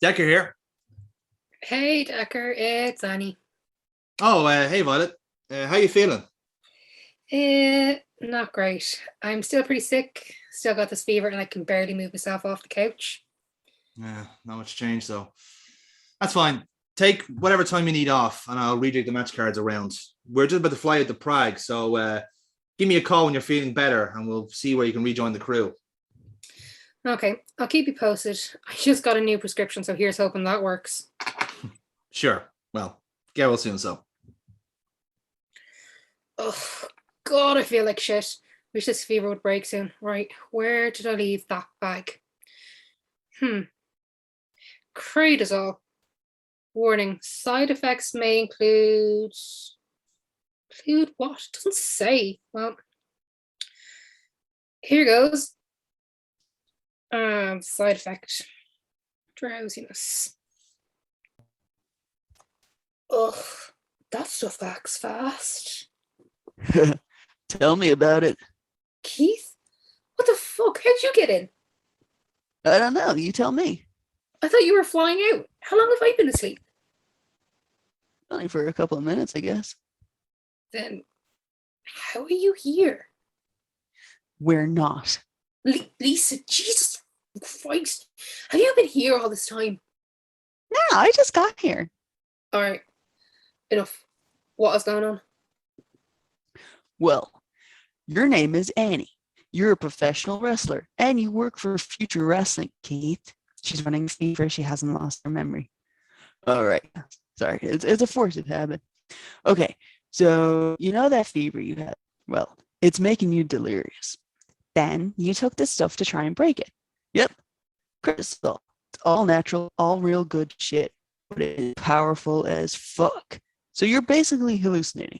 Decker here. Hey, Decker, it's Annie. Oh, hey, Violet. How you feeling? Not great. I'm still pretty sick. Still got this fever, and I can barely move myself off the couch. Yeah, not much change though. That's fine. Take whatever time you need off, and I'll rejig the match cards around. We're just about to fly out to Prague, so give me a call when you're feeling better, and we'll see where you can rejoin the crew. Okay, I'll keep you posted. I just got a new prescription, so here's hoping that works. Sure. Well, get well soon, so. Oh, God, I feel like shit. Wish this fever would break soon. Right, where did I leave that bag? Cradazole. Warning, side effects may include... Include what? It doesn't say. Well, here goes. Side effect. Drowsiness. Ugh, that stuff acts fast. Tell me about it. Keith? What the fuck? How'd you get in? I don't know. You tell me. I thought you were flying out. How long have I been asleep? Only for a couple of minutes, I guess. Then, how are you here? We're not. Lisa, Jesus Christ. Have you been here all this time? No, I just got here. All right. Enough. What is going on? Well, your name is Annie. You're a professional wrestler, and you work for Future Wrestling, Keith. She's running fever. She hasn't lost her memory. All right. Sorry. It's a forced habit. Okay. So, you know that fever you had? Well, it's making you delirious. Then you took this stuff to try and break it. Yep. Crystal. It's all natural, all real good shit. But it is powerful as fuck. So you're basically hallucinating.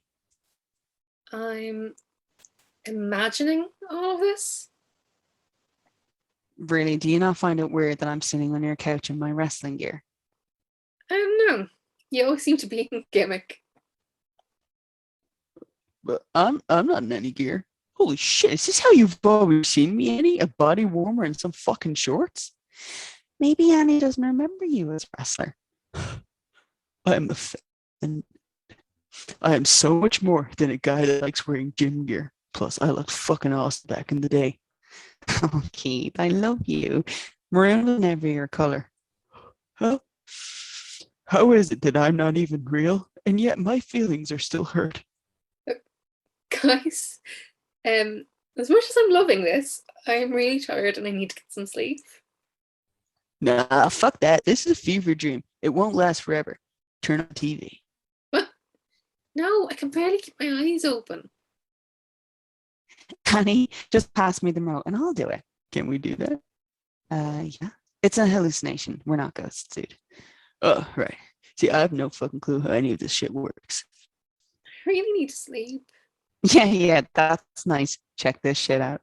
I'm imagining all of this? Really, do you not find it weird that I'm sitting on your couch in my wrestling gear? I don't know. You always seem to be a gimmick. But I'm not in any gear. Holy shit, is this how you've always seen me, Annie? A body warmer and some fucking shorts? Maybe Annie doesn't remember you as a wrestler. I am so much more than a guy that likes wearing gym gear. Plus, I looked fucking awesome back in the day. Oh, Keith, I love you. Maroon was never your color. How is it that I'm not even real, and yet my feelings are still hurt? Guys, as much as I'm loving this, I'm really tired and I need to get some sleep. Nah, fuck that. This is a fever dream. It won't last forever. Turn on TV. What? No, I can barely keep my eyes open. Honey, just pass me the remote and I'll do it. Can we do that? Yeah. It's a hallucination. We're not ghosts, dude. Oh, right. See, I have no fucking clue how any of this shit works. I really need to sleep. Yeah, that's nice. Check this shit out.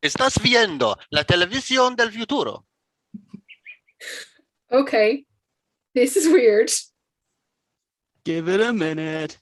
Estás viendo la televisión del futuro. Okay. This is weird. Give it a minute.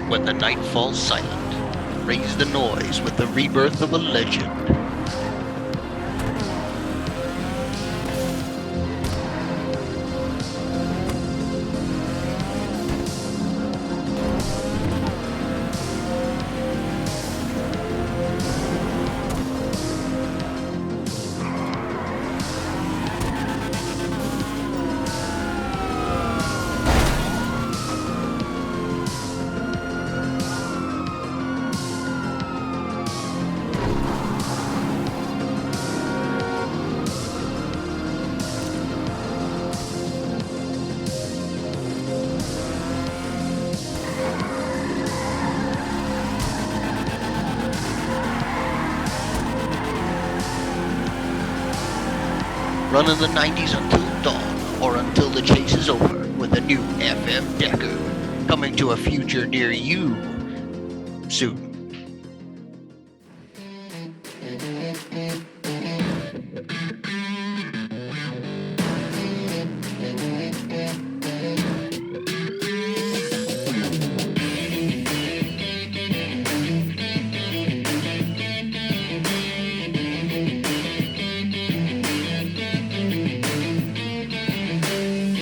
When the night falls silent, raise the noise with the rebirth of a legend. running the 90s until dawn, or until the chase is over, with a new FM Decker, coming to a future near you soon.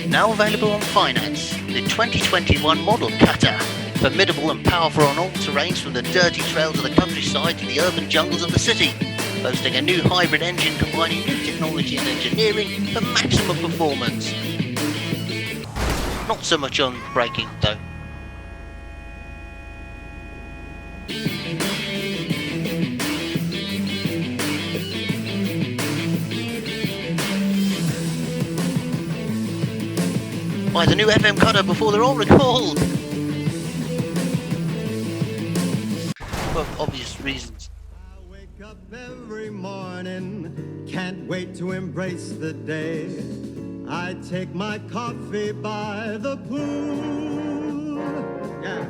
Now available on finance, the 2021 model cutter. Formidable and powerful on all terrains, from the dirty trails of the countryside to the urban jungles of the city. Boasting a new hybrid engine combining new technology and engineering for maximum performance. Not so much on braking though. Buy the new FM cutter before they're all recalled. For obvious reasons. I wake up every morning, can't wait to embrace the day. I take my coffee by the pool. Yeah.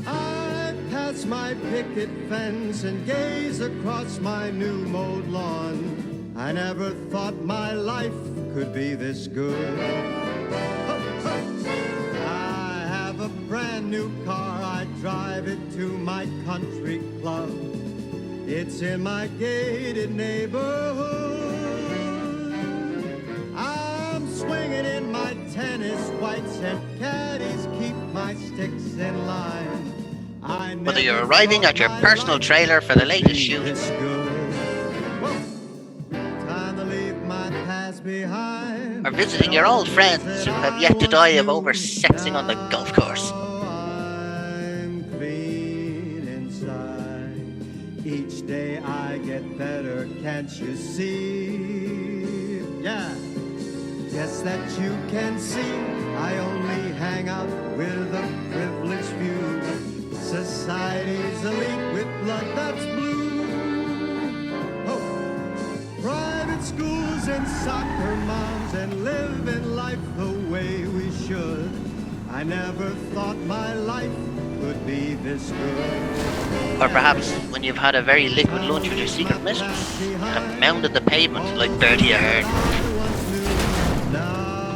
I pass my picket fence and gaze across my new mowed lawn. I never thought my life could be this good. I have a brand new car, I drive it to my country club. It's in my gated neighborhood. I'm swinging in my tennis whites and caddies keep my sticks in line. Whether you're arriving at your personal trailer for the latest shoes, or visiting your old friends who have yet to die of over-sexing on the golf course. I'm clean inside. Each day I get better, can't you see? Yeah, guess that you can see. I only hang out with a privileged few. Society's elite with blood that's blue. Oh, private schools and soccer moms and living life the way we should. I never thought my life could be this good. Or perhaps when you've had a very liquid lunch with your secret mistress and have mounded the pavement like Bertie Ahern. Now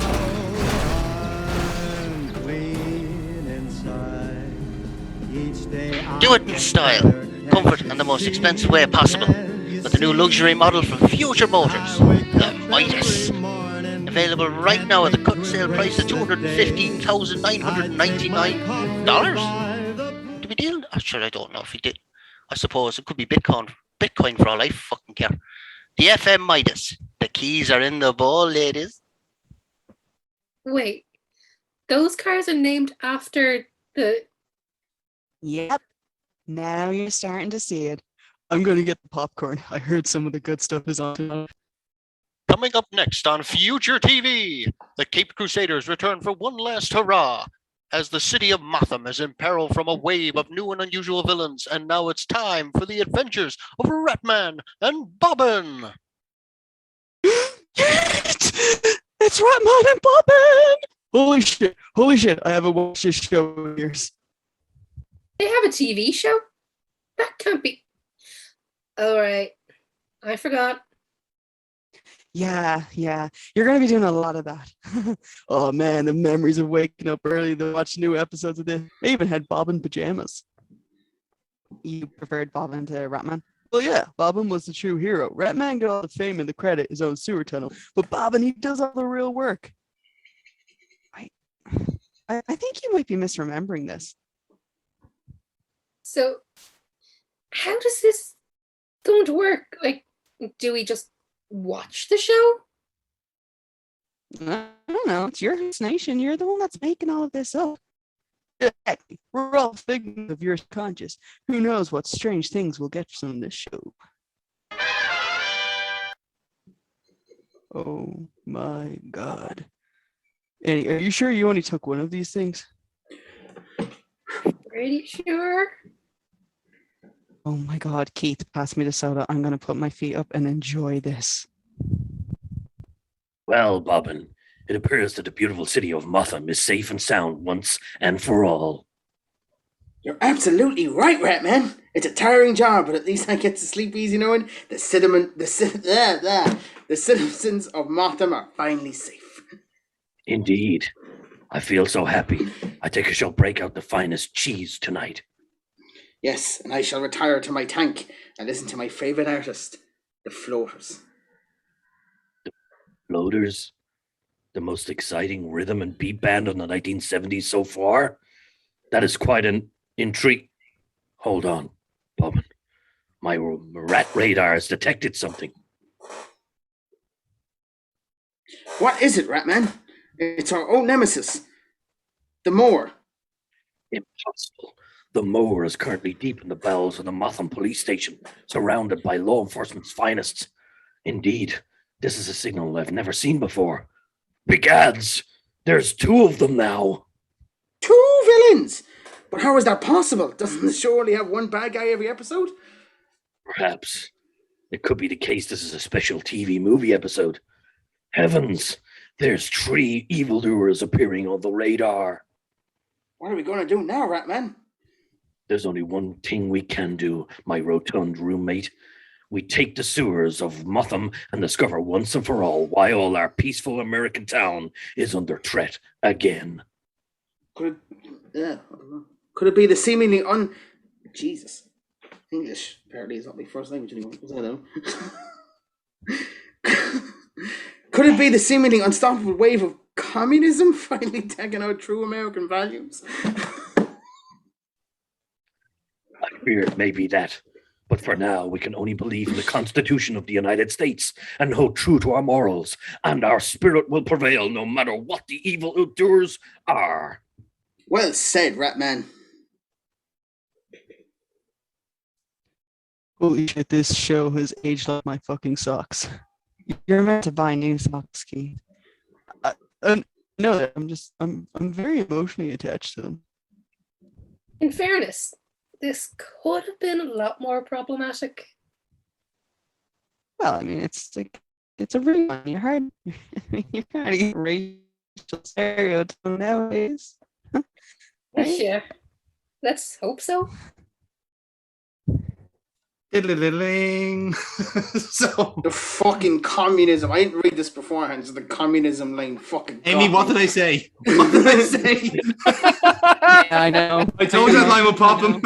I'm clean inside. Each day Do it in style, comfort, and the most expensive way possible. With the new luxury model from Future Motors, the Midas. Available right now at the cut sale price of $215,999. Did we deal? I'm sure I don't know if we did. I suppose it could be Bitcoin for all I fucking care. The FM Midas. The keys are in the ball, ladies. Wait, those cars are named after the... Yep. Now you're starting to see it. I'm going to get the popcorn. I heard some of the good stuff is on tonight. Coming up next on Future TV, the Cape Crusaders return for one last hurrah as the city of Motham is in peril from a wave of new and unusual villains, and now it's time for the adventures of Ratman and Bobbin. Yes! It's Ratman and Bobbin! Holy shit, I haven't watched this show in years. They have a TV show? That can't be... Alright, I forgot. Yeah. You're going to be doing a lot of that. Oh man, the memories of waking up early to watch new episodes of this. I even had Bobbin pajamas. You preferred Bobbin to Ratman? Well, yeah, Bobbin was the true hero. Ratman got all the fame and the credit, his own sewer tunnel. But Bobbin, he does all the real work. I think you might be misremembering this. So, how does this going to work? Like, do we just watch the show? I don't know. It's your hallucination. You're the one that's making all of this up. Heck, we're all figments of your conscious. Who knows what strange things we'll get from this show. Oh my god. Annie, are you sure you only took one of these things? Pretty sure. Oh my god, Keith, pass me the soda. I'm going to put my feet up and enjoy this. Well, Bobbin, it appears that the beautiful city of Motham is safe and sound once and for all. You're absolutely right, Ratman. It's a tiring job, but at least I get to sleep easy knowing the citizens of Motham are finally safe. Indeed. I feel so happy. I think I shall break out the finest cheese tonight. Yes, and I shall retire to my tank and listen to my favourite artist, the Floaters. Floaters? The most exciting rhythm and beat band of the 1970s so far? That is quite an intrigue. Hold on, Bobbin. My rat radar has detected something. What is it, Ratman? It's our old nemesis, the Moor. Impossible. The moor is currently deep in the bowels of the Motham police station, surrounded by law enforcement's finest. Indeed, this is a signal I've never seen before. Begads! There's 2 of them now. 2 villains! But how is that possible? Doesn't the show only have 1 bad guy every episode? Perhaps. It could be the case this is a special TV movie episode. Heavens! There's 3 evildoers appearing on the radar. What are we going to do now, Ratman? There's only one thing we can do, my rotund roommate. We take the sewers of Motham and discover once and for all why all our peaceful American town is under threat again. Could it be the seemingly Jesus. English apparently is not my first language anymore. I don't know. Could it be the seemingly unstoppable wave of communism finally taking out true American values? I fear it may be that. But for now, we can only believe in the Constitution of the United States and hold true to our morals, and our spirit will prevail no matter what the evil doers are. Well said, Ratman. Holy shit, this show has aged like my fucking socks. You're meant to buy new socks, Keith. No, I'm very emotionally attached to them. In fairness, this could have been a lot more problematic. Well, I mean, it's a real one. You're hard. You can't eat racial stereotypes nowadays. Right? Yeah, let's hope so. Diddle-diddling. So, The fucking communism. I didn't read this beforehand, so the communism line fucking. Amy, got what me. did I say? What did I say? Yeah, I know. I told you that line would pop him.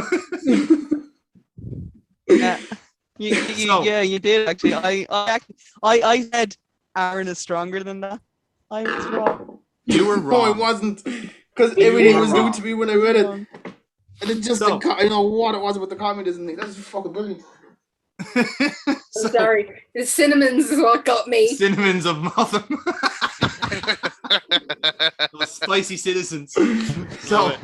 Yeah. So- Yeah, you did actually. I said Aaron is stronger than that. I was wrong. You were No, I wrong. wasn't. Because You everything were was new wrong. to me when I read it. And it just, So- I don't know what it was about the communism thing. That's fucking brilliant. I'm So, sorry. The cinnamons is what got me. cinnamons of Motham. Those spicy citizens. So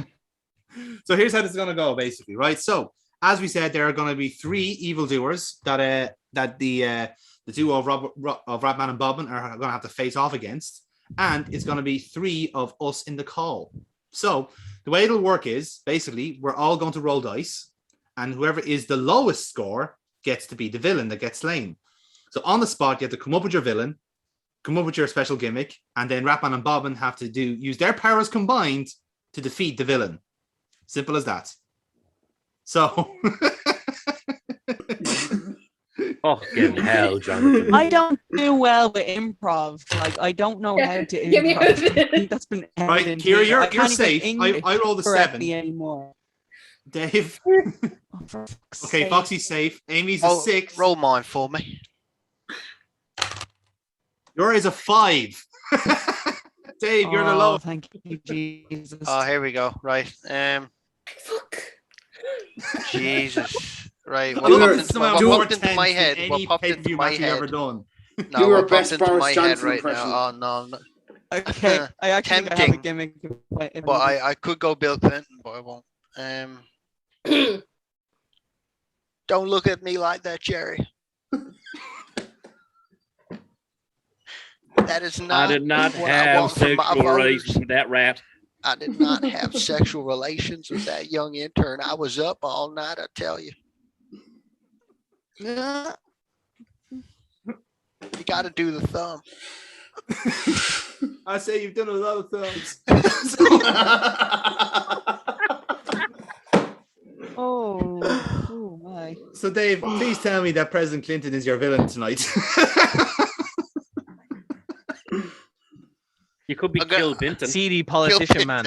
here's how this is going to go, basically, right? So, as we said, there are going to be 3 evildoers that the duo of Ratman and Bobbin are going to have to face off against, and it's going to be 3 of us in the call. So the way it'll work is basically we're all going to roll dice, and whoever is the lowest score gets to be the villain that gets slain. So on the spot, you have to come up with your villain, come up with your special gimmick, and then Ratman and Bobbin have to use their powers combined to defeat the villain. Simple as that. So Fucking hell, Jonathan. I don't do well with improv. Like, I don't know how to Give me improv. a- I think that's been right, evident Kira, here. I you're can't even safe. English I rolled a 7. correctly anymore. Dave. Oh, for fuck's Okay, sake. Foxy's safe. Amy's a Oh, 6. roll mine for me. Yours is a 5. Dave, you're the Oh, lowest. thank you, Jesus. Oh, here we go. Right. Fuck. Jesus. Right. I What love popped this into, somehow what more popped into tense my than head? any What popped into pay-per-view my match you've head? ever done. No, Do our what best popped into Boris my head Johnson right impression. now? Oh no. Okay, I actually think I have a Tempting. gimmick. If But I I could go Bill Clinton, but I won't. Don't look at me like that, Jerry. That is not. I did not what I have want from my sexual voters. relations with that rat. I did not have sexual relations with that young intern. I was up all night, I tell you. Uh, You got to do the thumb. I say you've done a lot of things. Oh my. So, Dave, please tell me that President Clinton is your villain tonight. You could be Okay. Kill Binton. Seedy politician man.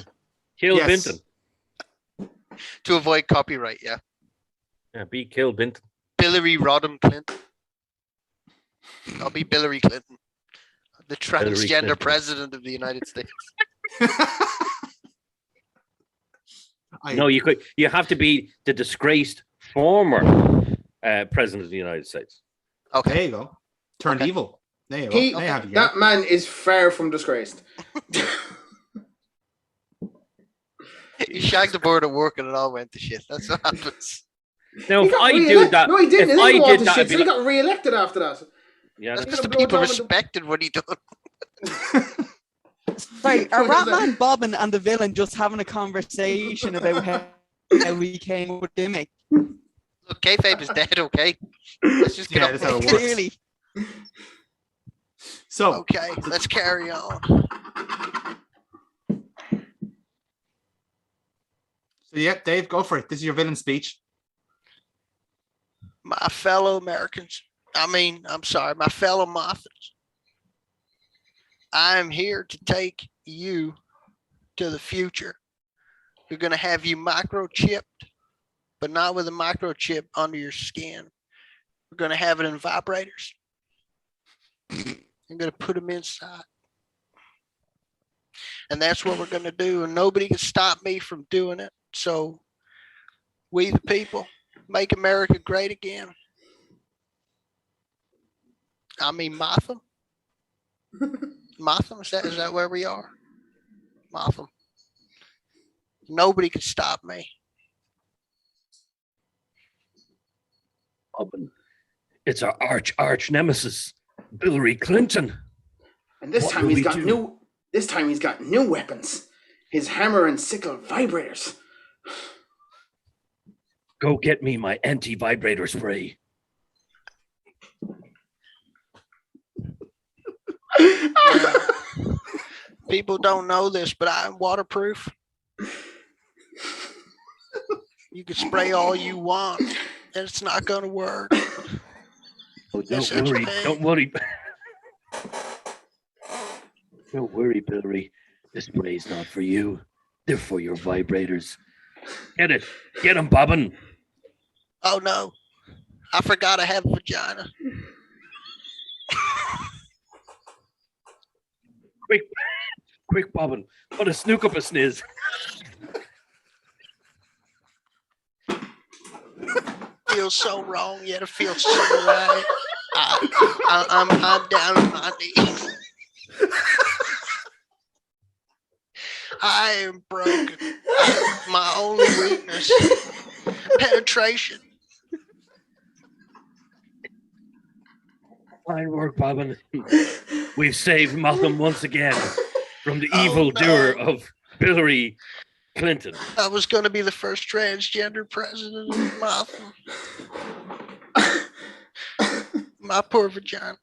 Kill Yes. Binton. To avoid copyright, yeah. Yeah, be Kill Binton. Hillary Rodham Clinton. I'll be Hillary Clinton, the transgender Clinton. president of the United States. No, you have to be the disgraced former president of the United States. Okay. There you go. Turned Okay. evil. There you go. There you have it. That man is far from disgraced. He shagged the board at work and it all went to shit. That's what happens. Now, He if got I do re-elected. that, No, he didn't. if He I didn't go on did to that, shit, I'd be so he like, got re-elected after that. yeah, That's that's because the blow people down the- respected what he done. Sorry, are Ratman, Bobbin, and the villain just having a conversation about how we came up with gimmick? Look, kayfabe is dead, okay? Let's just get Yeah, on that's how with it it. works. Clearly. So, Okay, let's carry on. yeah, Dave, go for it. This is your villain speech. My fellow Americans, my fellow Mothers. I am here to take you to the future. We're going to have you microchipped, but not with a microchip under your skin. We're going to have it in vibrators. I'm going to put them inside. And that's what we're going to do. And nobody can stop me from doing it. So we the people, make America great again. I mean, Motham. Motham, is that where we are? Motham. Nobody can stop me. it's our arch nemesis, Hillary Clinton. And this What time will he's we got do? new. This time he's got new weapons. His hammer and sickle vibrators. Go get me my anti-vibrator spray. People don't know this, but I'm waterproof. You can spray all you want, and it's not going to work. Oh, Yes, don't worry, okay. don't worry. Don't worry, Hillary. This spray's not for you. They're for your vibrators. Get it. Get them, Bobbin. Oh no, I forgot I have a vagina. Quick, Bobbin. Put a snook up a sniz. Feels so wrong, yet it feels so right. I'm down on my knees. I am broken. My only weakness, penetration. Fine work, Bobbin. We've saved Motham once again from the Oh, evil no. doer of Hillary Clinton. I was going to be the first transgender president of Motham. My poor vagina.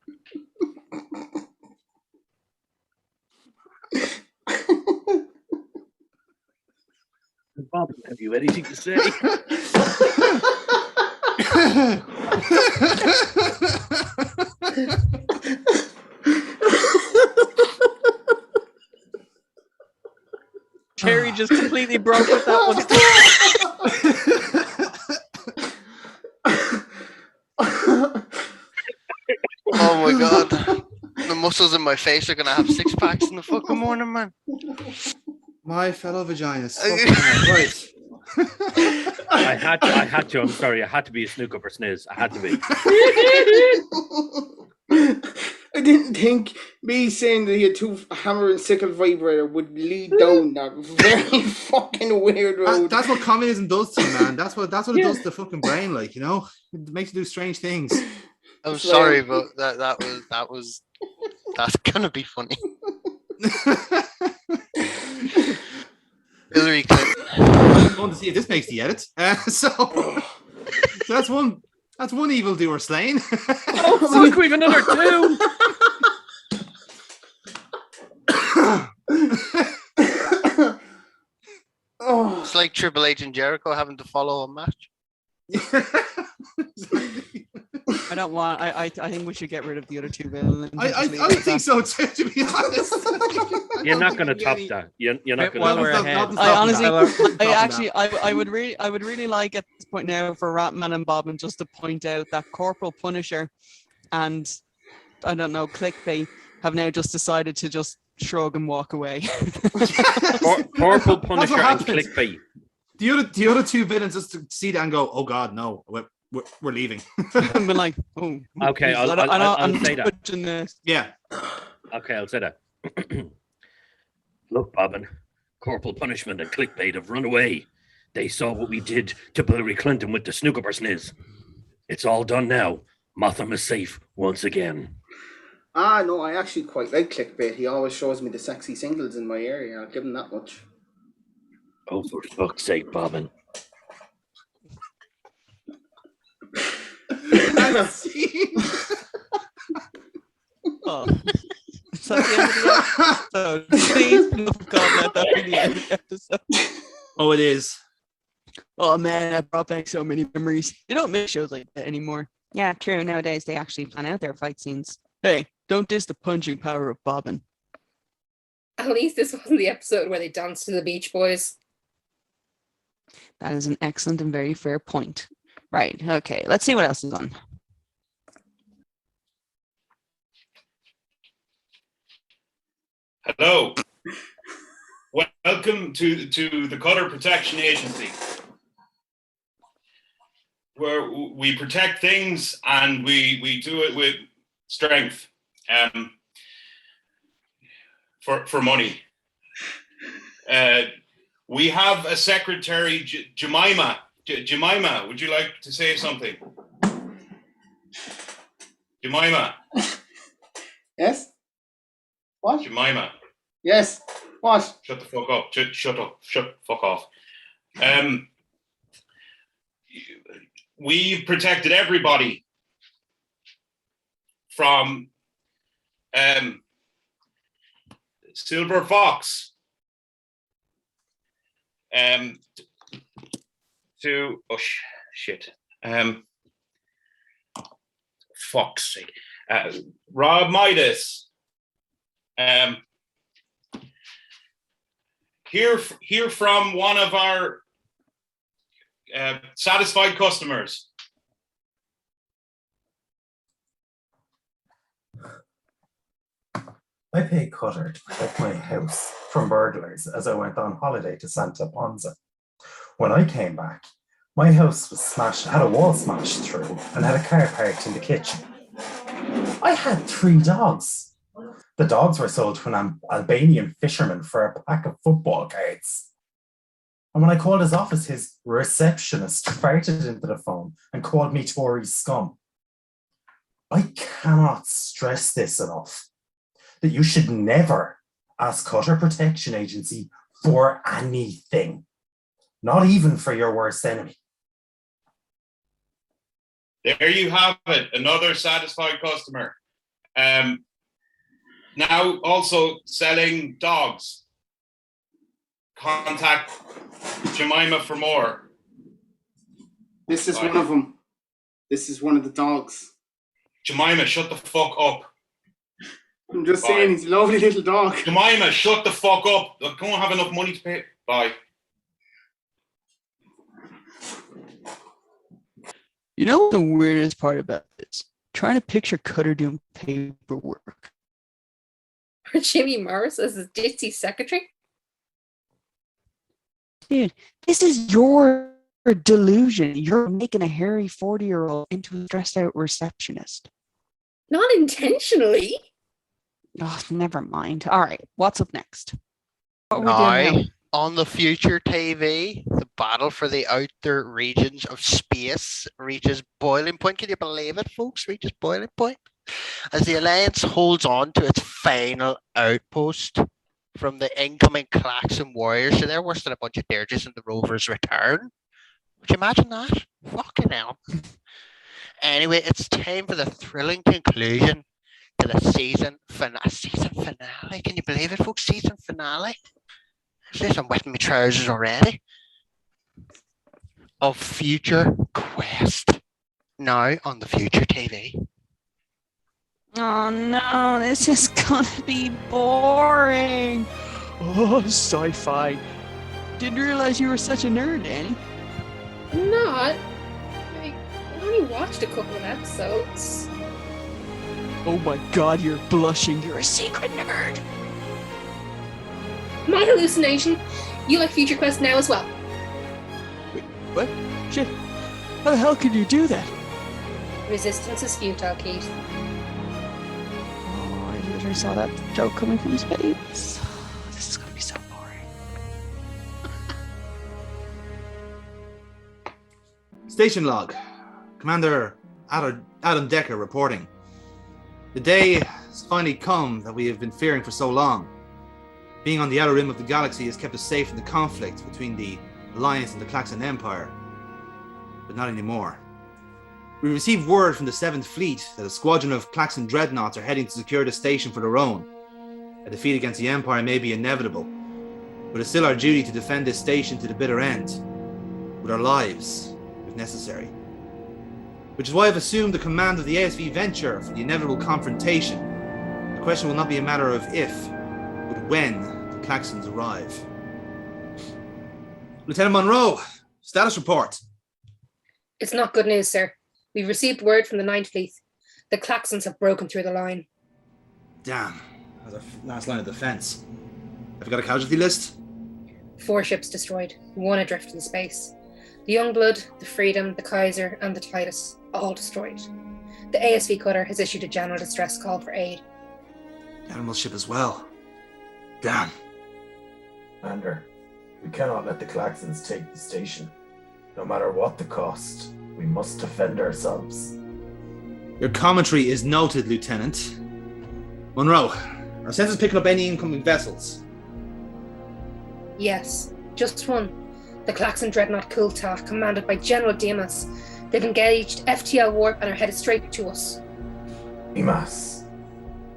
Bobbin, have you anything to say? Cherry just completely broke with that one. Oh my god. The muscles in my face are going to have six packs in the fucking morning, man. My fellow vaginas. Fucking hell, right. I had to. I'm sorry. I had to be a snook up or sniz. I had to be. I didn't think me saying that he had two hammer and sickle vibrator would lead down that very fucking weird road. That's what communism does to you, man. That's what it does to the fucking brain, like, you know? It makes you do strange things. I'm So- sorry, but that's going to be funny. Hillary Clinton. I'm going to see if this makes the edit. So that's one evildoer slain. Oh, fuck, we've another two. like Triple H and Jericho having to follow a match. I don't want. I think we should get rid of the other two villains. I think so too, to be honest. You're not going to top that. You're not While going we're to. ahead, I honestly, Well, I would really like at this point now for Ratman and Bobbin just to point out that Corporal Punisher and I don't know Clickbait have now just decided to just shrug and walk away. Corporal Punisher and Clickbait. The other two villains just to see that and go, oh God, no, we're leaving. I've been like, oh, Okay, I'll say that. Yeah. Okay, I'll say that. Look, Bobbin, Corporal Punishment and Clickbait have run away. They saw what we did to Hillary Clinton with the snooker sniz. It's all done now. Motham is safe once again. No, I actually quite like Clickbait. He always shows me the sexy singles in my area. I'll give him that much. Oh, for fuck's sake, Bobbin. Oh. Is that the end of the episode? Please, God, let that be the end of the episode. Oh, it is. Oh man, that brought back so many memories. You don't make shows like that anymore. Yeah, true. Nowadays, they actually plan out their fight scenes. Hey, don't diss the punching power of Bobbin. At least this wasn't the episode where they danced to the Beach Boys. That is an excellent and very fair point. Right, okay, let's see what else is on. Hello. Welcome to the Cutter Protection Agency, where we protect things and we do it with strength, for money. We have a secretary, Jemima. Jemima, would you like to say something? Jemima. Yes? What? Jemima. Yes. What? Shut the fuck up. Shut up. Shut fuck off. We've protected everybody from Silver Fox to shit. Fuck's sake. Rob Midas. Hear from one of our satisfied customers. I paid Cutter to protect my house from burglars as I went on holiday to Santa Ponza. When I came back, my house was smashed, had a wall smashed through, and had a car parked in the kitchen. I had 3 dogs. The dogs were sold to an Albanian fisherman for a pack of football cards. And when I called his office, his receptionist farted into the phone and called me Tory scum. I cannot stress this enough, that you should never ask Cutter Protection Agency for anything, not even for your worst enemy. There you have it, another satisfied customer. Now also selling dogs. Contact Jemima for more. This is one of them. This is one of the dogs. Jemima, shut the fuck up. I'm just saying, he's a lovely little dog. Jemima, shut the fuck up. I don't have enough money to pay. Bye. You know what the weirdest part about this? Trying to picture Cutter doing paperwork. For Jimmy Morris as his ditzy secretary? Dude, this is your delusion. You're making a hairy 40-year-old into a stressed out receptionist. Not intentionally. Oh, never mind. All right, what's up next? What are we doing now? On the future TV, the battle for the outer regions of space reaches boiling point. Can you believe it, folks? Reaches boiling point. As the Alliance holds on to its final outpost from the incoming Klaxon warriors. So they're worse than a bunch of dirges in the Rover's return. Would you imagine that? Fucking hell. Anyway, it's time for the thrilling conclusion to the season finale. Can you believe it, folks? Season finale. I'm wetting my trousers already. of Future Quest. Now on the Future TV. Oh no, this is gonna be boring. Oh, sci-fi. Didn't realize you were such a nerd, Annie. I'm not. I only watched a couple of episodes. Oh my god, you're blushing. You're a secret nerd. My hallucination. You like Future Quest now as well. Wait, what? Shit. How the hell could you do that? Resistance is futile, Keith. Oh, I literally saw that joke coming from space. This is gonna be so boring. Station log. Commander Adam Decker reporting. The day has finally come that we have been fearing for so long. Being on the outer rim of the galaxy has kept us safe from the conflict between the Alliance and the Klaxon Empire. But not anymore. We received word from the 7th Fleet that a squadron of Klaxon dreadnoughts are heading to secure the station for their own. A defeat against the Empire may be inevitable, but it's still our duty to defend this station to the bitter end, with our lives, if necessary. Which is why I've assumed the command of the ASV Venture for the inevitable confrontation. The question will not be a matter of if, but when the Klaxons arrive. Lieutenant Monroe, status report. It's not good news, sir. We've received word from the 9th Fleet. The Klaxons have broken through the line. Damn, that's our last line of defense. Have you got a casualty list? 4 ships destroyed, 1 adrift in space. The Youngblood, the Freedom, the Kaiser, and the Titus, all destroyed. The ASV cutter has issued a general distress call for aid. The Admiral's ship as well. Damn. Commander, we cannot let the Klaxons take the station. No matter what the cost, we must defend ourselves. Your commentary is noted, Lieutenant. Monroe, are sensors picking up any incoming vessels? Yes, just one. The Klaxon dreadnought Kulta, commanded by General Dimas. They've engaged FTL warp and are headed straight to us. Dimas,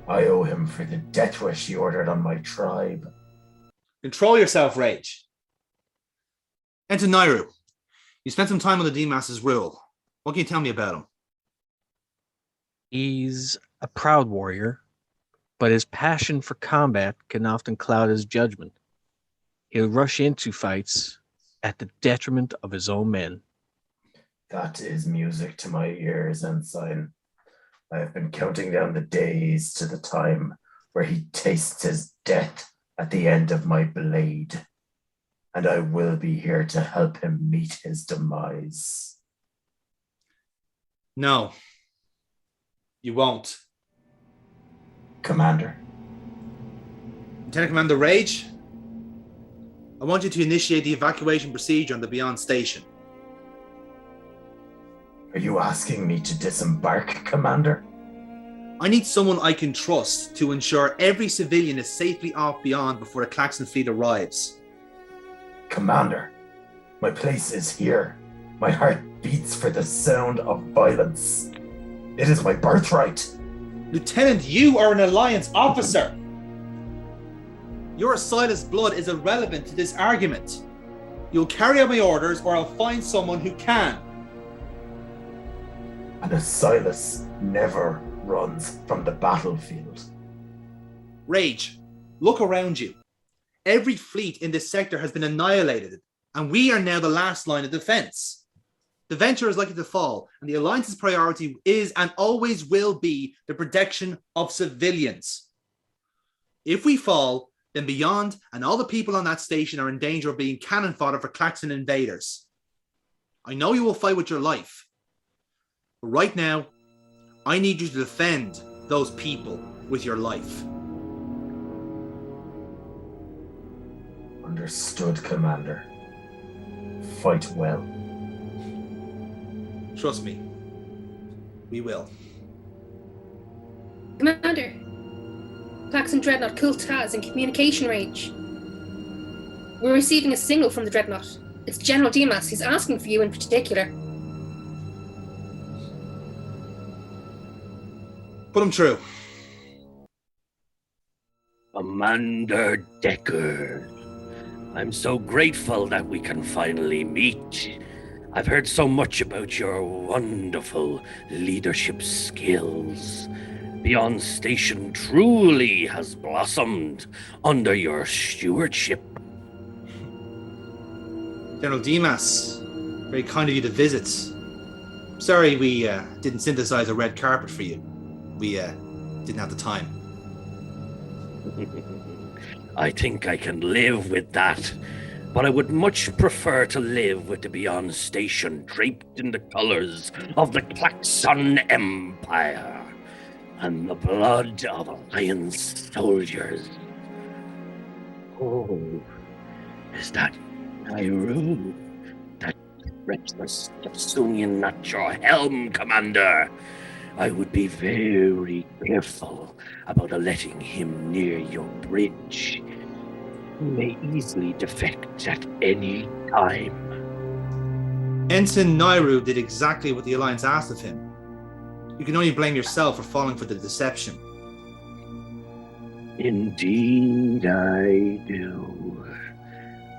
I owe him for the death wish he ordered on my tribe. Control yourself, Rage. Enter Nairu. You spent some time on the Dimas's rule. What can you tell me about him? He's a proud warrior, but his passion for combat can often cloud his judgment. He'll rush into fights at the detriment of his own men. That is music to my ears, Ensign. I have been counting down the days to the time where he tastes his death at the end of my blade. And I will be here to help him meet his demise. No. You won't. Commander. Lieutenant Commander Rage, I want you to initiate the evacuation procedure on the Beyond Station. Are you asking me to disembark, Commander? I need someone I can trust to ensure every civilian is safely off Beyond before the Klaxon fleet arrives. Commander, my place is here. My heart beats for the sound of violence. It is my birthright. Lieutenant, you are an Alliance officer. Your Silas blood is irrelevant to this argument. You'll carry out my orders or I'll find someone who can. And a Silas never runs from the battlefield. Rage, look around you. Every fleet in this sector has been annihilated, and we are now the last line of defense. The Venture is likely to fall, and the Alliance's priority is and always will be the protection of civilians. If we fall, then Beyond and all the people on that station are in danger of being cannon fodder for Klaxon invaders. I know you will fight with your life, but right now, I need you to defend those people with your life. Understood, Commander. Fight well. Trust me, we will. Commander, Klaxon dreadnought Kulta is in communication range. We're receiving a signal from the dreadnought. It's General Dimas. He's asking for you in particular. Put him through. Commander Decker, I'm so grateful that we can finally meet. I've heard so much about your wonderful leadership skills. Beyond Station truly has blossomed under your stewardship. General Dimas, very kind of you to visit. Sorry we didn't synthesize a red carpet for you. We didn't have the time. I think I can live with that, but I would much prefer to live with the Beyond Station draped in the colors of the Klaxon Empire and the blood of Alliance soldiers. Oh, is that Nauru? That reckless Jeffersonian at your helm, Commander? I would be very careful about letting him near your bridge. He may easily defect at any time. Ensign Nauru did exactly what the Alliance asked of him. You can only blame yourself for falling for the deception. Indeed I do.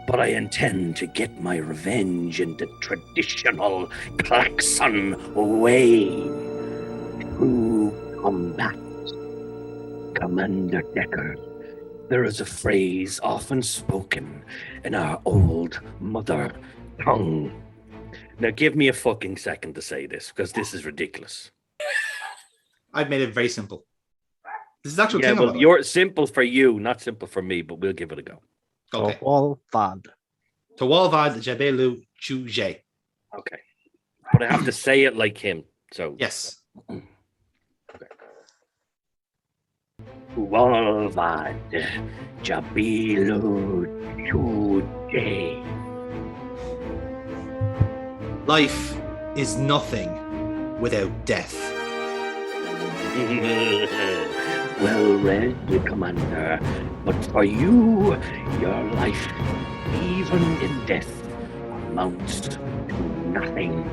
But I intend to get my revenge in the traditional Klaxon way. True combat. Commander Decker, there is a phrase often spoken in our old mother tongue. Now give me a fucking second to say this, because this is ridiculous. I've made it very simple. This is actually well, you're simple for you, not simple for me, but we'll give it a go. Okay. Tawalvad. Tawalvad Jabelu Chuje. Okay. But I have to say it like him. So yes. Tawalvad Jabelu Chuje. Life is nothing without death. Well read, Commander. But for you, your life, even in death, amounts to nothing.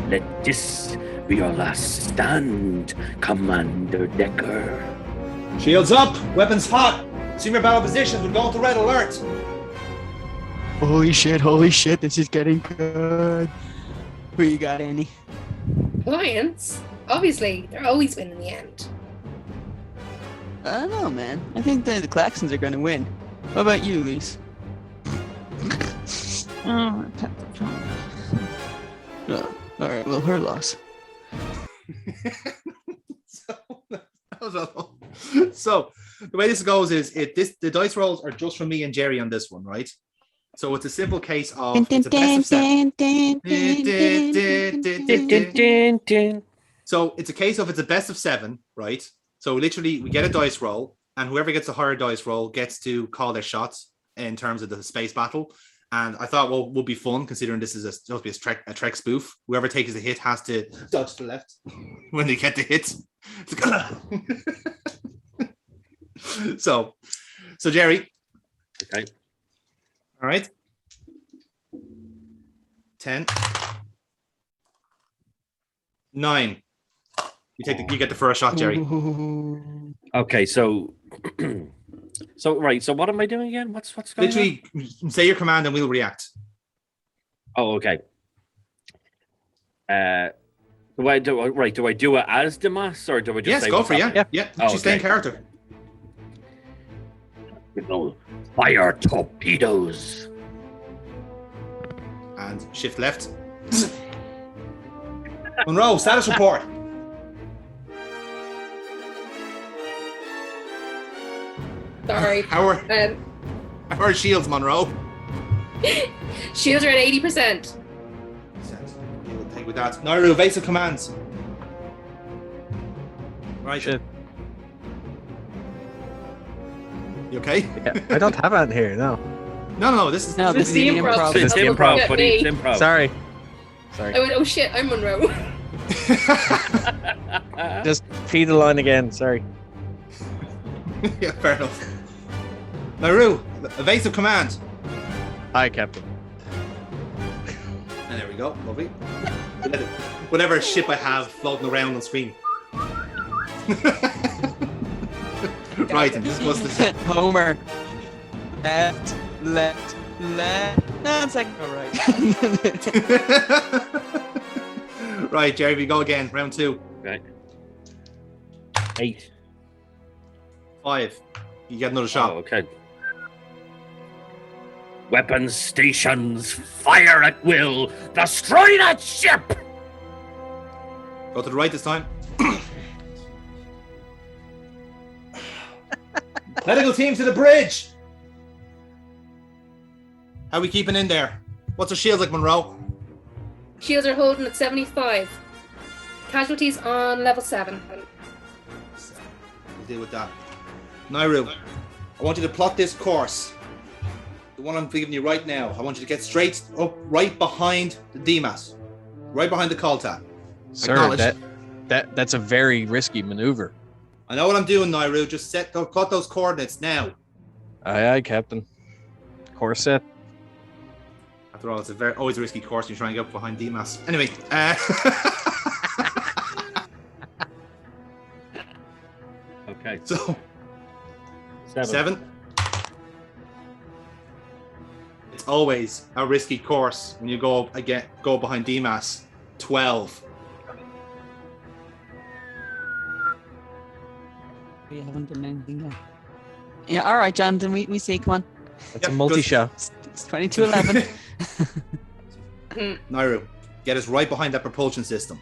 Let this be your last stand, Commander Decker. Shields up, weapons hot. Senior battle positions, we're going to red alert. Holy shit, this is getting good. Who you got, Annie? Alliance? Obviously, they're always win in the end. I don't know, man. I think the Klaxons are going to win. What about you, Lise? Oh, all right, well, her loss. So the way this goes is the dice rolls are just for me and Jerry on this one, right? So it's a simple case of it's a best of 7. So it's a case of it's a best of 7, right? So literally we get a dice roll, and whoever gets a higher dice roll gets to call their shots in terms of the space battle. And I thought, well, would be fun considering this is supposed to be a Trek spoof. Whoever takes the hit has to dodge to the left when they get the hit. So Jerry. Okay. All right. 10. 9. You get the first shot, Jerry. Okay, so right. So what am I doing again? What's going literally on? Say your command and we'll react. Oh, okay. Do I do it as Dimas or do I just say go for it? Yeah. Oh, stay in character. Fire torpedoes. And shift left. Monroe, status report. Sorry. How are shields, Monroe? Shields are at 80%. We'll take with that. Nauru, evasive commands. Right. Shit. You okay? Yeah, I don't have it in here, no. No, this is this is the improv. It's improv, buddy. It's improv. Sorry. I went, oh shit, I'm Monroe. Just feed the line again, sorry. Yeah, fair enough. Nauru, evasive command. Hi, Captain. And there we go, lovely. Whatever ship I have floating around on screen. Right, and this was the Homer. Left, No, second. All right. Right, Jerry, we go again. Round 2. Right. 8. 5. You get another shot. Oh, okay. Weapons stations, fire at will, destroy that ship! Go to the right this time. Medical team to the bridge. How are we keeping in there? What's our shields like, Monroe? Shields are holding at 75. Casualties on level 7. We'll deal with that. Nairu, I want you to plot this course. The one I'm giving you right now. I want you to get straight up right behind the DMAS. Right behind the Colta. Sir, that's a very risky maneuver. I know what I'm doing, Nairu. Just plot those coordinates now. Aye, aye, Captain. Course set. After all, it's always a risky course when you try and get up behind DMAS. Anyway, Okay. So 7. It's always a risky course when you go behind DMAS. 12. We haven't done anything yet. Yeah, all right, Jonathan, we see. Come on. That's a multi-shot. It's 22-11. Nairu, get us right behind that propulsion system.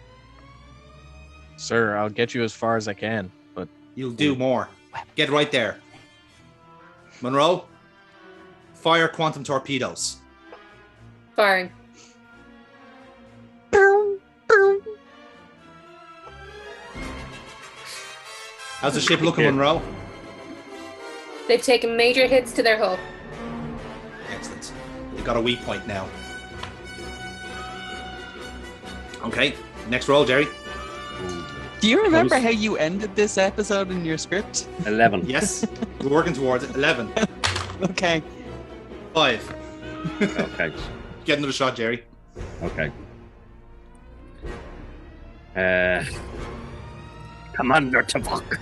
Sir, I'll get you as far as I can, but You'll do more. Get right there. Monroe, fire quantum torpedoes. Firing. How's the ship looking, Monroe? They've taken major hits to their hull. Excellent. You've got a weak point now. Okay, next roll, Jerry. Do you remember how you ended this episode in your script? 11. Yes, we're working towards it. 11. Okay. 5. Okay. Get another shot, Jerry. Okay. Commander Tavok,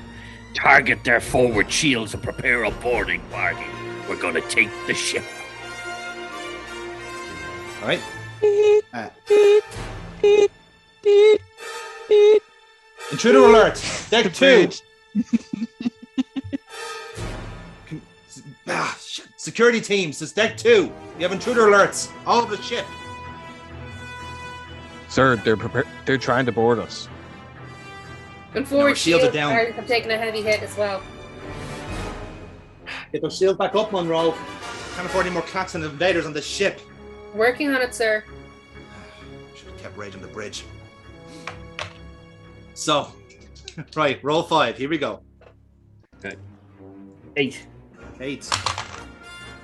target their forward shields and prepare a boarding party. We're gonna take the ship. All right. Intruder alert! Deck 2! Shit. Security teams, it's Deck 2. You have intruder alerts all over the ship. sir, they're trying to board us. And forward shields are shields down. have taken a heavy hit as well. Get those shields back up, Monroe. Can't afford any more clacks and invaders on this ship. Working on it, sir. Should have kept rage on the bridge. So, right, roll 5. Here we go. Okay. 8. 8.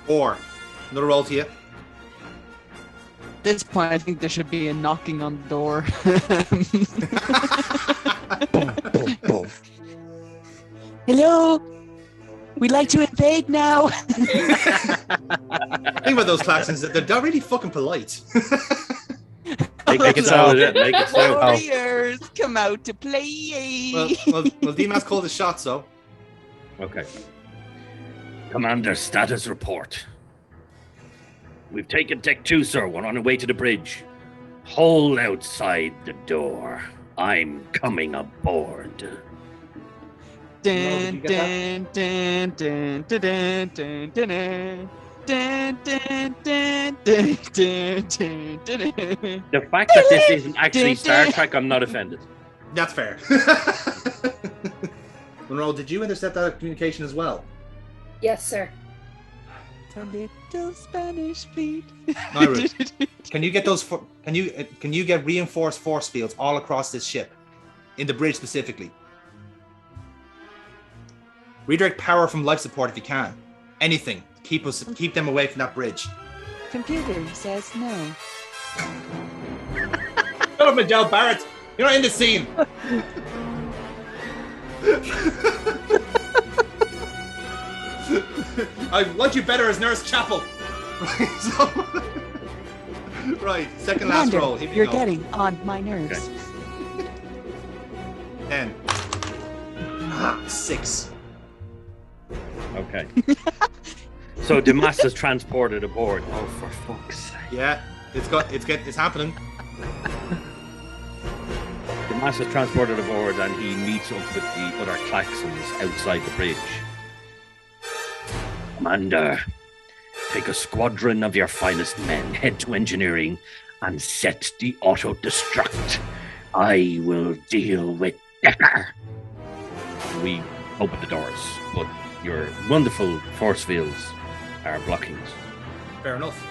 4. Another roll to you. At this point, I think there should be a knocking on the door. Hello? We'd like to invade now. Think about those claxons. They're not really fucking polite. Make it sound. Make it sound. Warriors, come out to play. Well, DMAS called the shot, so. Okay. Commander, status report. We've taken Deck 2, sir. We're on our way to the bridge. Hold outside the door. I'm coming aboard. Dun, dun, dun, dun, dun, dun, dun, dun, dun. Dun, dun, dun, dun, dun, dun, dun, dun. The fact that this isn't actually Star Trek, I'm not offended. That's fair. Monroe, did you intercept that communication as well? Yes, sir. A little Spanish fleet. Nairu, can you get those? Can you get reinforced force fields all across this ship, in the bridge specifically? Redirect power from life support if you can. Anything. Keep them away from that bridge. Computer says no. Shut up, Miguel Barrett. You're not in the scene. I like you better as Nurse Chapel. Right, second last Commander, roll. Here we you're go. getting on my nerves. 10. 6. Okay. So Damas is transported aboard. Oh, for fuck's sake. Yeah, it's happening. Damas is transported aboard and he meets up with the other Klaxons outside the bridge. Commander, take a squadron of your finest men, head to engineering, and set the auto-destruct. I will deal with Decker. We open the doors, but your wonderful force fields are blocking us. Fair enough.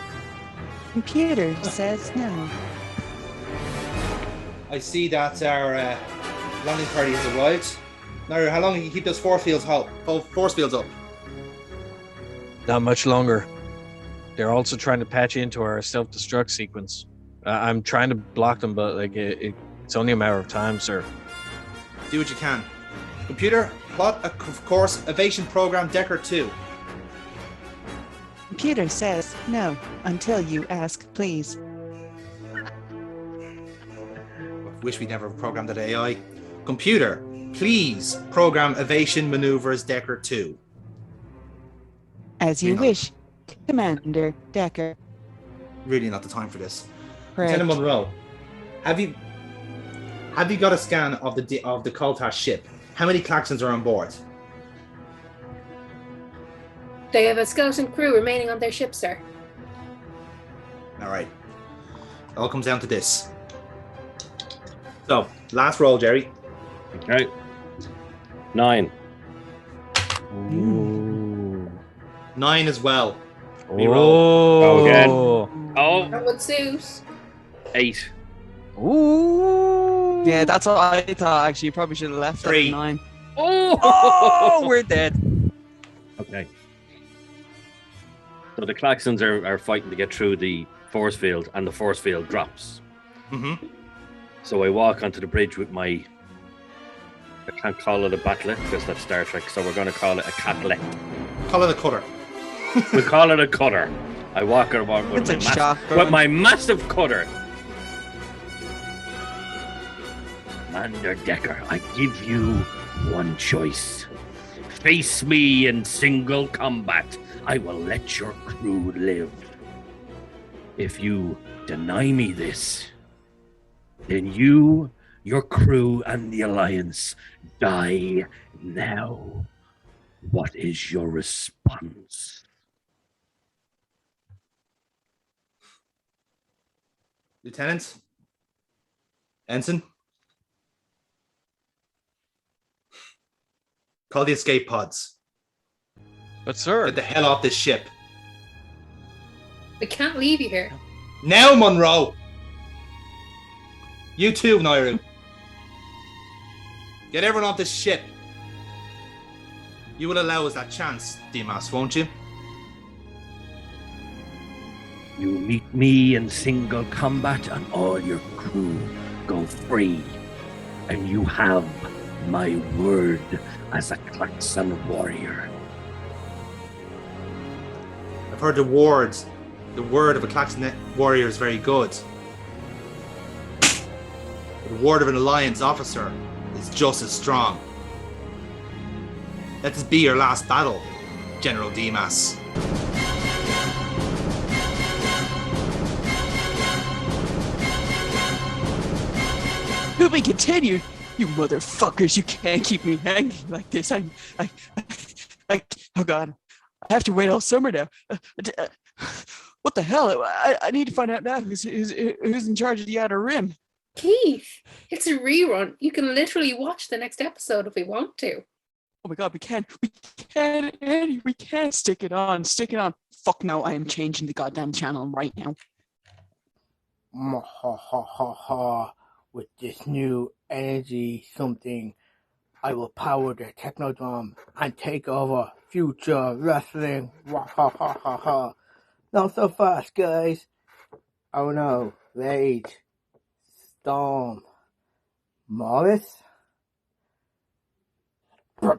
Computer says no. I see that our landing party has arrived. Now, how long can you keep those force fields up? Not much longer. They're also trying to patch into our self-destruct sequence. I'm trying to block them, but it's only a matter of time, sir. Do what you can. Computer, plot a course evasion program Decker 2. Computer says no until you ask, please. Wish we'd never programmed that AI. Computer, please program evasion maneuvers Decker 2. As you wish, Commander Decker. Really not the time for this. Correct. Lieutenant Monroe, have you got a scan of the Koltash ship? How many Klaxons are on board? They have a skeleton crew remaining on their ship, sir. All right. It all comes down to this. So, last roll, Jerry. Okay. 9. Ooh. 9 as well. Oh. Again. Oh. That would suit. 8. Ooh. Yeah, that's what I thought. Actually, you probably should have left 3. at 9. Oh, we're dead. Okay. So the Klaxons are fighting to get through the force field, and the force field drops. Mm-hmm. So I walk onto the bridge with my... I can't call it a bat'let because that's Star Trek, so we're going to call it a catlet. Call it a cutter. We'll call it a cutter. I walk around with, with my massive cutter. Commander Decker, I give you one choice. Face me in single combat. I will let your crew live. If you deny me this, then you, your crew, and the Alliance die now. What is your response? Lieutenant? Ensign? Call the escape pods. But sir, Get the hell off this ship. We can't leave you here. Now, Monroe! You too, Nairu. Get everyone off this ship. You will allow us that chance, Dimas, won't you? You meet me in single combat and all your crew go free. And you have my word as a Klaxon warrior. I've heard the word of a Klaxon warrior is very good. The word of an Alliance officer is just as strong. Let this be your last battle, General Dimas. To be continued. You motherfuckers, you can't keep me hanging like this. Oh God, I have to wait all summer now. What the hell? I need to find out now who's in charge of the outer rim. Keith, it's a rerun. You can literally watch the next episode if we want to. Oh my God, we can't, Andy, we can't stick it on. Fuck no, I am changing the goddamn channel right now. Ha ha ha ha. With this new energy something, I will power the Technodrome and take over future wrestling. Wah ha ha ha ha. Not so fast, guys. Oh no, wait. Storm. Morris? Wah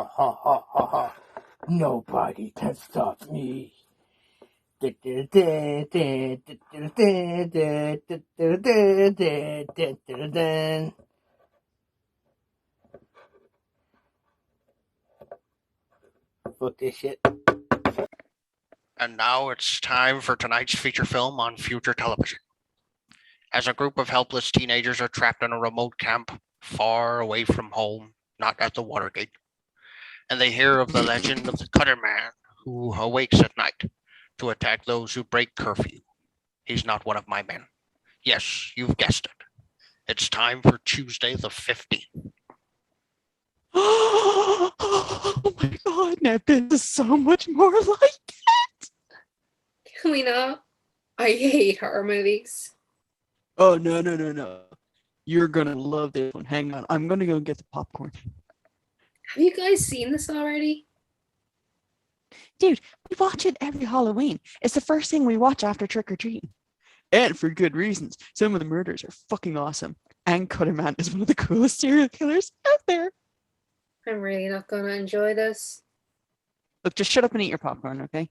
ha ha ha ha. Nobody can stop me. fuck this shit. And now it's time for tonight's feature film on future television. As a group of helpless teenagers are trapped in a remote camp, far away from home, not at the Watergate, and they hear of the legend of the Cutter Man who awakes at night to attack those who break curfew. He's not one of my men. Yes, you've guessed it. It's time for Tuesday the 15th. Oh my god, now this is so much more like it. Can we not? I hate horror movies. Oh, no. You're gonna love this one. Hang on. I'm gonna go get the popcorn. Have you guys seen this already? Dude, we watch it every Halloween. It's the first thing we watch after trick or treating. And for good reasons. Some of the murders are fucking awesome. And Cutter Man is one of the coolest serial killers out there. I'm really not gonna enjoy this. Look, just shut up and eat your popcorn, okay?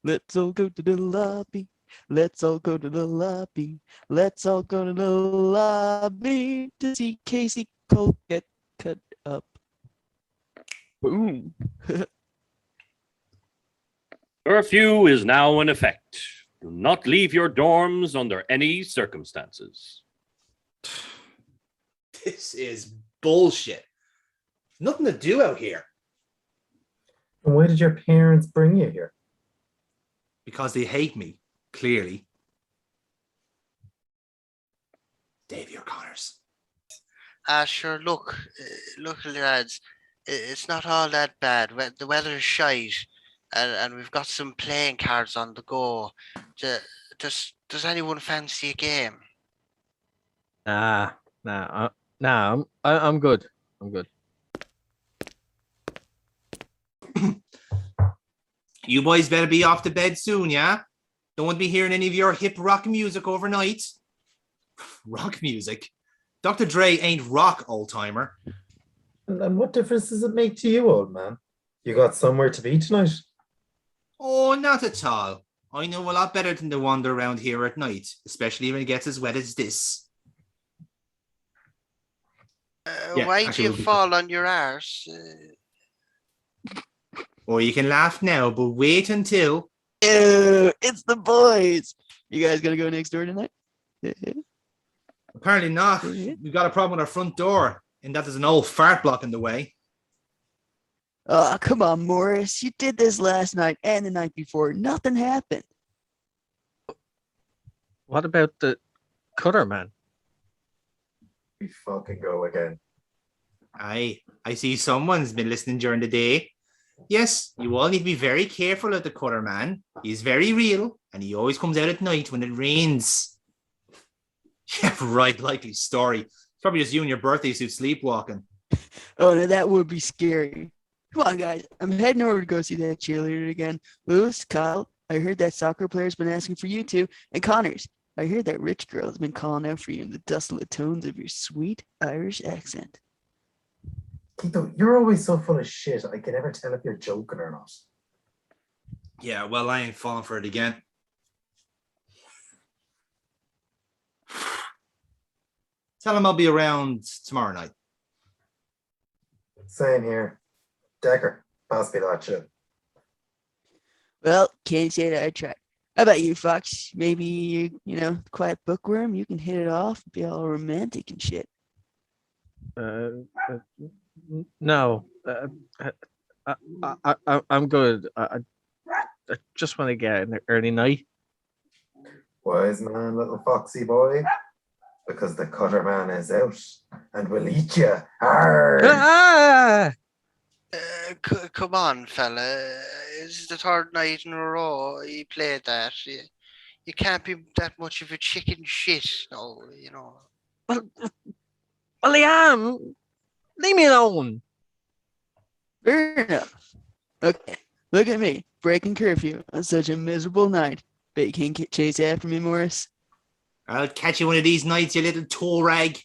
Let's all go to the lobby. Let's all go to the lobby. Let's all go to the lobby to see Casey Cole get cut up. Boom. Curfew is now in effect. Do not leave your dorms under any circumstances. This is bullshit. Nothing to do out here. And why did your parents bring you here? Because they hate me, clearly. Davy O'Connor's. Sure, look, lads, it's not all that bad. The weather's shite, and we've got some playing cards on the go. Does anyone fancy a game? Nah, I'm good. I'm good. You boys better be off to bed soon, yeah? Don't want to be hearing any of your hip rock music overnight. Rock music? Dr. Dre ain't rock, old-timer. And what difference does it make to you, old man? You got somewhere to be tonight? Oh, not at all. I know a lot better than to wander around here at night, especially when it gets as wet as this. Why do you fall on your arse? Or you can laugh now, but wait until... Ew, it's the boys. You guys gonna go next door tonight? Apparently not. We've got a problem with our front door, and that there's an old fart block in the way. Oh, come on, Morris. You did this last night and the night before. Nothing happened. What about the Cutter Man? We fucking go again. I see someone's been listening during the day. Yes, you all need to be very careful of the Cutter Man. He's very real, and he always comes out at night when it rains. Yeah, right, likely story. It's probably just you and your birthday suit sleepwalking. Oh, no, that would be scary. Come on, guys. I'm heading over to go see that cheerleader again. Lewis, Kyle, I heard that soccer player's been asking for you two. And Connors, I heard that rich girl has been calling out for you in the dusty tones of your sweet Irish accent. Keito, you're always so full of shit. I can never tell if you're joking or not. Yeah, well, I ain't falling for it again. Tell him I'll be around tomorrow night. Same here. Decker, pass me that shit. Well, can't say that I tried. How about you, Fox? Maybe, quiet bookworm, you can hit it off and be all romantic and shit. No, I'm good. I just want to get an early night. Wise man, little foxy boy. Because the Cutter Man is out and will eat you. Come on, fella. This is the third night in a row you played that. You can't be that much of a chicken shit. No, Well, I am. Leave me alone. Fair enough. Okay, look at me, breaking curfew on such a miserable night. Bet you can't chase after me, Morris. I'll catch you one of these nights, you little toe rag.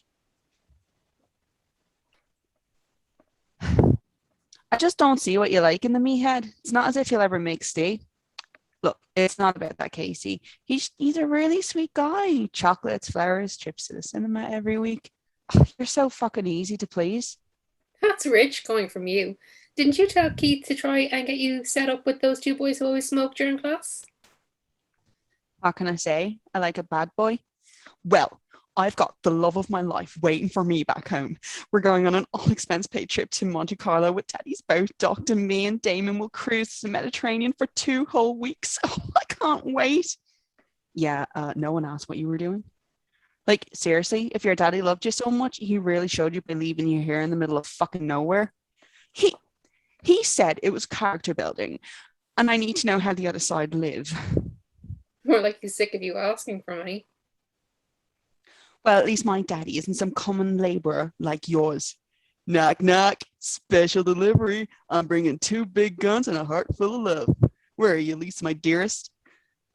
I just don't see what you like in the meathead. It's not as if you'll ever make stay. Look, it's not about that, Casey. He's a really sweet guy. Chocolates, flowers, trips to the cinema every week. Oh, you're so fucking easy to please. That's rich coming from you. Didn't you tell Keith to try and get you set up with those two boys who always smoke during class? What can I say? I like a bad boy. Well, I've got the love of my life waiting for me back home. We're going on an all-expense paid trip to Monte Carlo with Daddy's boat docked, and me and Damon will cruise the Mediterranean for 2 whole weeks. Oh, I can't wait. Yeah, no one asked what you were doing. Like, seriously, if your daddy loved you so much, he really showed you by leaving you here in the middle of fucking nowhere. He said it was character building, and I need to know how the other side live. More like he's sick of you asking for money. Well, at least my daddy isn't some common laborer like yours. Knock, knock, special delivery. I'm bringing 2 big guns and a heart full of love. Where are you, Lisa, my dearest?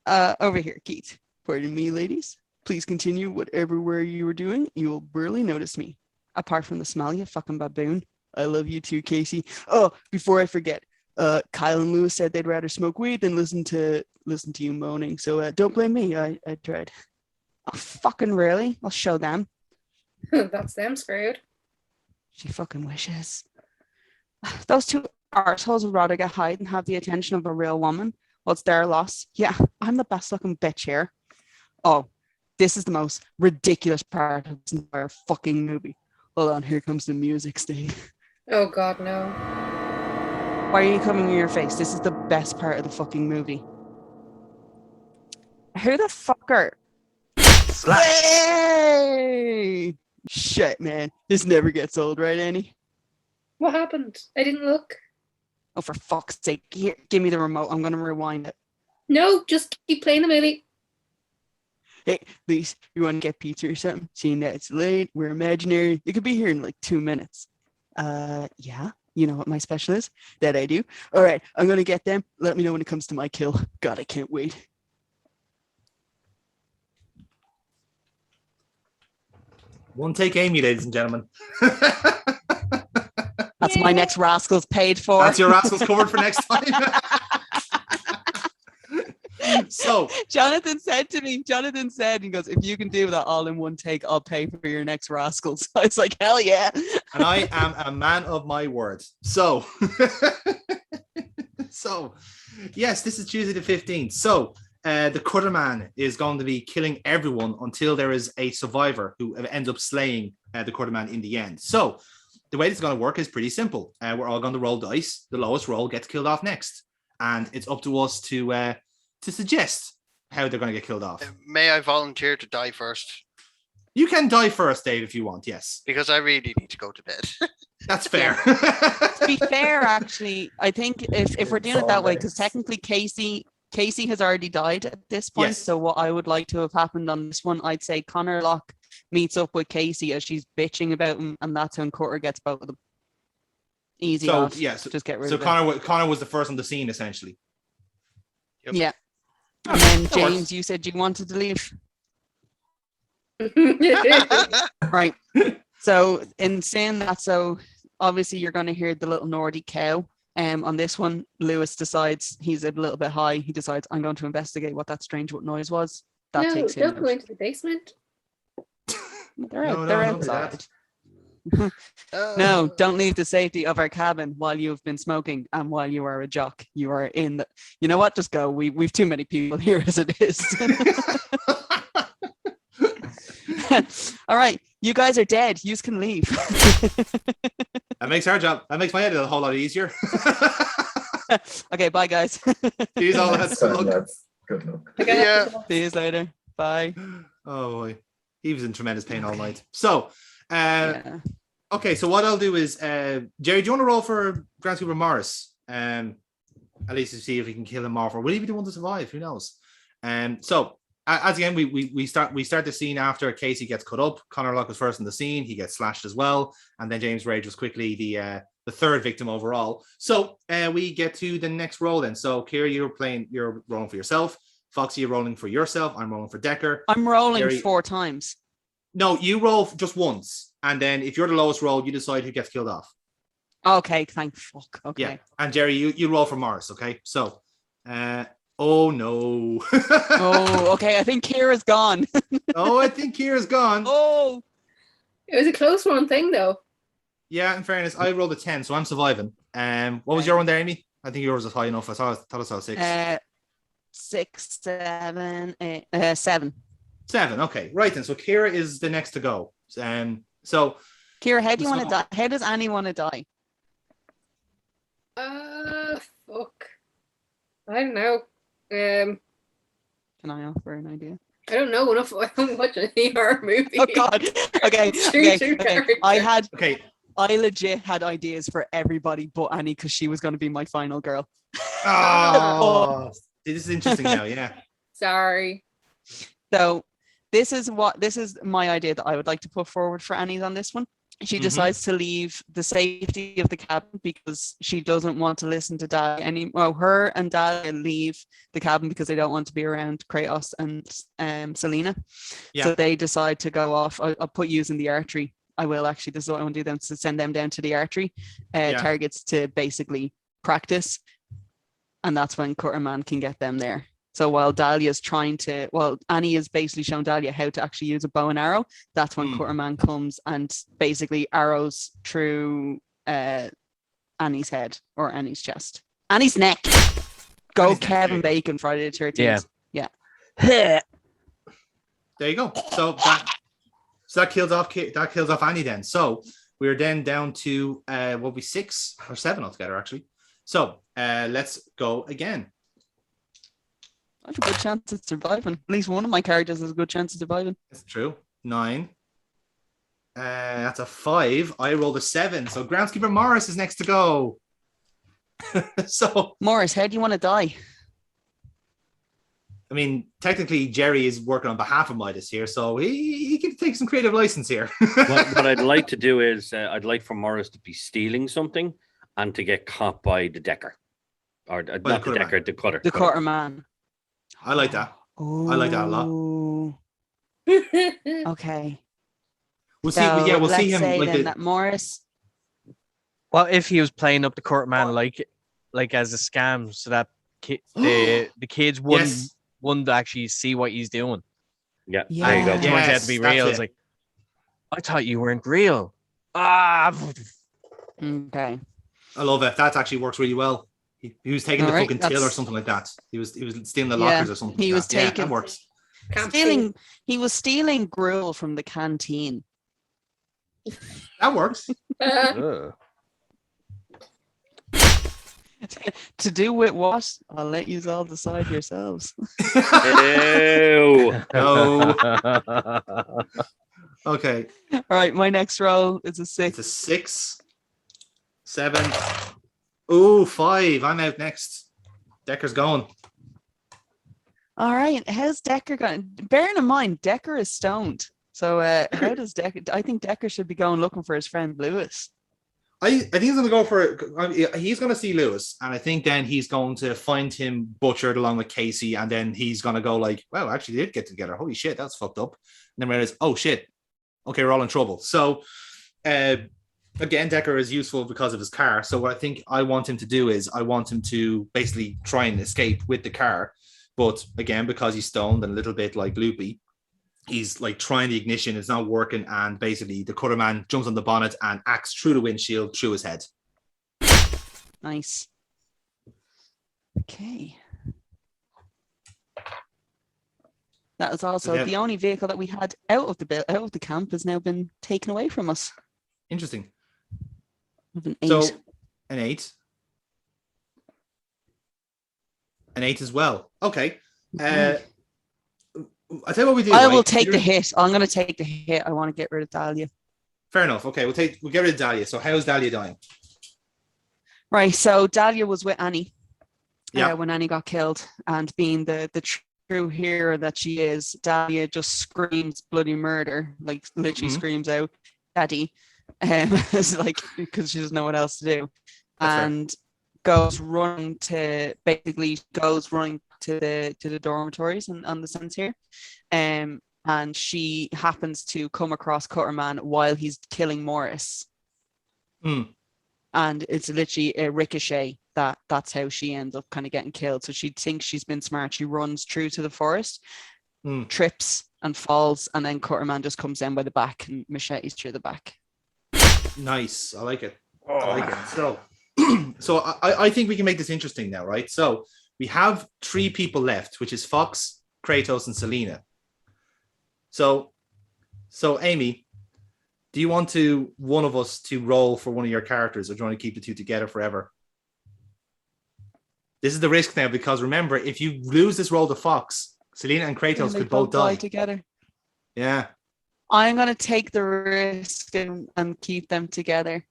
Over here, Keith. Pardon me, ladies. Please continue whatever you were doing. You will barely notice me. Apart from the smell, you fucking baboon. I love you too, Casey. Oh, before I forget, Kyle and Lewis said they'd rather smoke weed than listen to you moaning. So don't blame me. I tried. Oh, fucking really? I'll show them. That's them screwed. She fucking wishes. Those 2 arseholes would rather get high than have the attention of a real woman. Well, it's their loss. Yeah, I'm the best looking bitch here. Oh, this is the most ridiculous part of this entire fucking movie. Hold on, here comes the music, Steve. Oh god, no. Why are you covering your face? This is the best part of the fucking movie. Who the fuck are... Hey! Shit, man. This never gets old, right, Annie? What happened? I didn't look. Oh, for fuck's sake. Here, give me the remote. I'm going to rewind it. No, just keep playing the movie. Hey, Lise, you want to get pizza or something? Seeing that it's late, we're imaginary. It could be here in like 2 minutes. Yeah. You know what my special is? That I do. All right, I'm going to get them. Let me know when it comes to my kill. God, I can't wait. One take Amy, ladies and gentlemen. That's my next Rascals paid for. That's your Rascals covered for next time. So Jonathan said, he goes, if you can do that all in one take, I'll pay for your next Rascals. I was like, hell yeah. And I am a man of my word. So, yes, this is Tuesday the 15th. So the Cutter Man is going to be killing everyone until there is a survivor who ends up slaying the Cutter Man in the end. So the way this is going to work is pretty simple. We're all going to roll dice. The lowest roll gets killed off next. And it's up to us to suggest how they're going to get killed off. May I volunteer to die first? You can die first, Dave, if you want, yes. Because I really need to go to bed. That's fair. To be fair, actually, I think if we're doing it that way, because technically Casey has already died at this point. Yes. So what I would like to have happened on this one, I'd say Connor Locke meets up with Casey as she's bitching about him, and that's when Cutter gets both of them. Easy So, off. yes. Just get rid So of it. Connor was the first on the scene, essentially. Yep. Yeah. And then that James, works. you said you wanted to leave. Right. So in saying that, so obviously you're going to hear the little Nordy cow. On this one, Lewis decides he's a little bit high. He decides, I'm going to investigate what that strange noise was. That No, takes him don't out. go into the basement. They're No, they're don't do that. outside. No, don't leave the safety of our cabin while you've been smoking and while you are a jock. You are in the... You know what? Just go. We've too many people here as it is. All right. You guys are dead. You can leave. That makes our job. That makes my edit a whole lot easier. Okay, bye, guys. See you all. That's good luck. Yes, good luck. Yeah. See you later. Bye. Oh boy, he was in tremendous pain all night. So, Yeah. okay. So what I'll do is, Jerry, do you want to roll for Groundskeeper Morris? At least to see if we can kill him off, or will he be the one to survive? Who knows? So as again, we start the scene after Casey gets cut up. Connor Locke was first in the scene. He gets slashed as well, and then James Rage was quickly the third victim overall. So we get to the next roll then. So Kira, you're rolling for yourself. Foxy, you're rolling for yourself. I'm rolling for Decker. I'm rolling Jerry- 4 times. No, you roll just once, and then if you're the lowest roll, you decide who gets killed off. Okay, thank fuck. Okay. Yeah, and Jerry, you roll for Morris. Okay, so, oh no. Oh, okay. I think Kira's gone. Oh, I think Kira's gone. Oh, It was a close one thing, though. Yeah, in fairness, I rolled a 10, so I'm surviving. What was your one there, Amy? I think yours was high enough. Thought I saw 6. 6, 7, 8, 7. 7. Okay, right then. So Kira is the next to go. So Kira, how do you want to die? How does Annie want to die? Fuck. I don't know. Can I offer an idea? I don't know enough. I don't watch any horror movies. Oh God. Okay. Okay. I legit had ideas for everybody but Annie because she was going to be my final girl. Oh, this is interesting now. Yeah. Sorry. So this is my idea that I would like to put forward for Annie's on this one. She decides to leave the safety of the cabin because she doesn't want to listen to Dad anymore. Her and Dad leave the cabin because they don't want to be around Kratos and Selena. Yeah. So they decide to go off. I'll put you in the archery. I will actually. This is what I want to do them to send them down to the archery targets to basically practice. And that's when Cutterman can get them there. So while Dahlia's Annie has basically shown Dahlia how to actually use a bow and arrow. That's when Cutterman comes and basically arrows through Annie's head or Annie's chest. Annie's neck. Go Annie's Kevin neck. Bacon, Friday the 13th. Yeah. There you go. So that kills off Annie then. So we're then down to what we 6 or 7 altogether actually. So let's go again. I have a good chance of surviving. At least one of my characters has a good chance of surviving. That's true. 9. That's a 5. I rolled a 7. So groundskeeper Morris is next to go. So Morris, how do you want to die? I mean, technically Jerry is working on behalf of Midas here, so he can take some creative license here. What I'd like to do is I'd like for Morris to be stealing something and to get caught by the Decker. Or not the Decker, the Cutter. The Cutterman. I like that. I like that a lot. Okay. We'll see him say like then that Morris. Well, if he was playing up the Cutterman like as a scam, so that the kids wouldn't actually see what he's doing. Yeah, there you go. Turns out to be real. It's like, I thought you weren't real. Okay. I love it. That actually works really well. He was taking the fucking till or something like that. He was stealing the lockers or something. He was taking. That works. He was stealing gruel from the canteen. That works. To do with what? I'll let you all decide yourselves. Ew. No. Okay. All right, my next roll is a 6. It's a 6, 7. Ooh, 5. I'm out next. Decker's going. All right, how's Decker going? Bearing in mind, Decker is stoned. So how does Decker? I think Decker should be going looking for his friend Lewis. I think he's going to go for. He's going to see Lewis, and I think then he's going to find him butchered along with Casey, and then he's going to go like, "Well, actually, they did get together. Holy shit, that's fucked up." And then realize, "Oh shit, okay, we're all in trouble." So, again, Decker is useful because of his car. So what I think I want him to do is I want him to basically try and escape with the car, but again, because he's stoned and a little bit like loopy, he's like trying the ignition, it's not working, and basically the Cutterman jumps on the bonnet and acts through the windshield through his head. Nice. Okay. That is also the only vehicle that we had out of the camp has now been taken away from us. Interesting. With an 8. So an 8. An 8 as well. Okay. I tell you what we do. I will take the hit. I'm going to take the hit. I want to get rid of Dahlia. Fair enough. Okay, we'll get rid of Dahlia. So how's Dahlia dying? Right. So Dahlia was with Annie. Yeah. When Annie got killed, and being the true hero that she is, Dahlia just screams bloody murder, like literally screams out, "Daddy," it's like because she doesn't know what else to do, and goes running to the dormitories on the sense here, and she happens to come across Cutterman while he's killing Morris, and it's literally a ricochet that's how she ends up kind of getting killed. So she thinks she's been smart. She runs through to the forest, trips and falls, and then Cutterman just comes down by the back and machetes through the back. Nice. I like it. I like it. So I think we can make this interesting now, right? So we have 3 people left, which is Fox, Kratos, and Selena. So Amy, do you want one of us to roll for one of your characters, or do you want to keep the 2 together forever? This is the risk now, because remember, if you lose this roll to Fox, Selena and Kratos They could both die together. Yeah. I'm gonna take the risk and keep them together.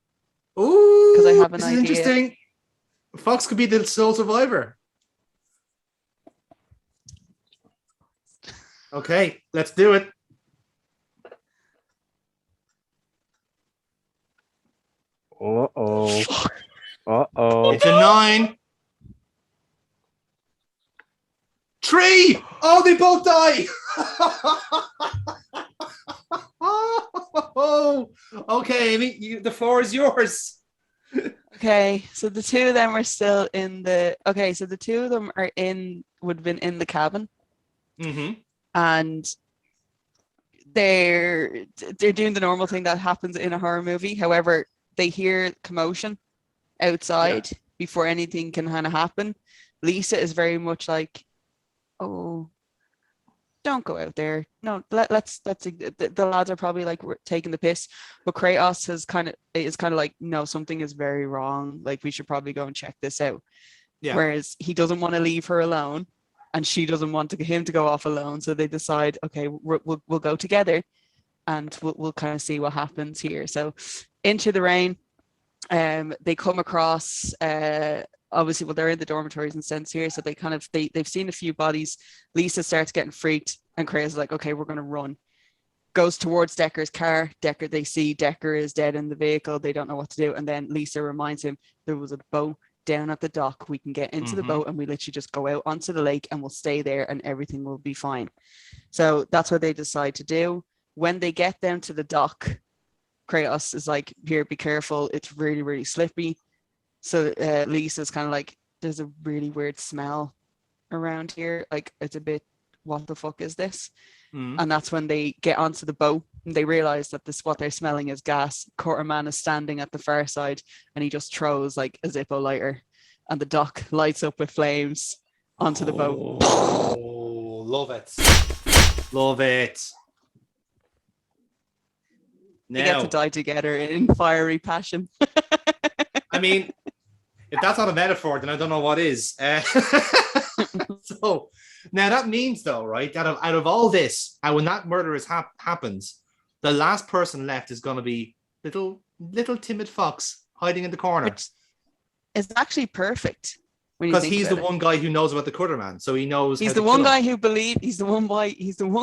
Ooh, because I have an this idea. is interesting. Fox could be the sole survivor. Okay, let's do it. Uh-oh. Uh-oh. It's a 9. 3. Oh, they both die. Oh, okay, Amy, the floor is yours. Okay, so the 2 of them are still in the. Okay, so the 2 of them would have been in the cabin, and they're doing the normal thing that happens in a horror movie. However, they hear commotion outside before anything can kind of happen. Lisa is very much like, "Oh, don't go out there. No, let's the lads are probably like taking the piss." But Kratos is kind of like, "No, something is very wrong. Like, we should probably go and check this out." Yeah. Whereas he doesn't want to leave her alone, and she doesn't want him to go off alone. So they decide, okay, we'll go together, and we'll kind of see what happens here. So into the rain, they come across. Obviously, well, they're in the dormitories and sense here, so they've seen a few bodies. Lisa starts getting freaked, and Kratos is like, "Okay, we're gonna run." Goes towards Decker's car. They see Decker is dead in the vehicle. They don't know what to do, and then Lisa reminds him there was a boat down at the dock. We can get into the boat, and we literally just go out onto the lake, and we'll stay there, and everything will be fine. So that's what they decide to do. When they get down to the dock, Kratos is like, "Here, be careful. It's really, really slippy." So Lisa's kind of like, "There's a really weird smell around here. Like, it's a bit, what the fuck is this?" And that's when they get onto the boat and they realize that what they're smelling is gas. Quarterman is standing at the far side, and he just throws like a Zippo lighter, and the dock lights up with flames onto the boat. Oh, love it. Love it. They get to die together in fiery passion. I mean, if that's not a metaphor, then I don't know what is. So now that means, though, right, that out of all this, and when that murder happens, the last person left is going to be little timid Fox hiding in the corner. Which is actually perfect. Because he's the one guy who knows about the Quarterman, so he knows. He's the one guy who believed. He's the one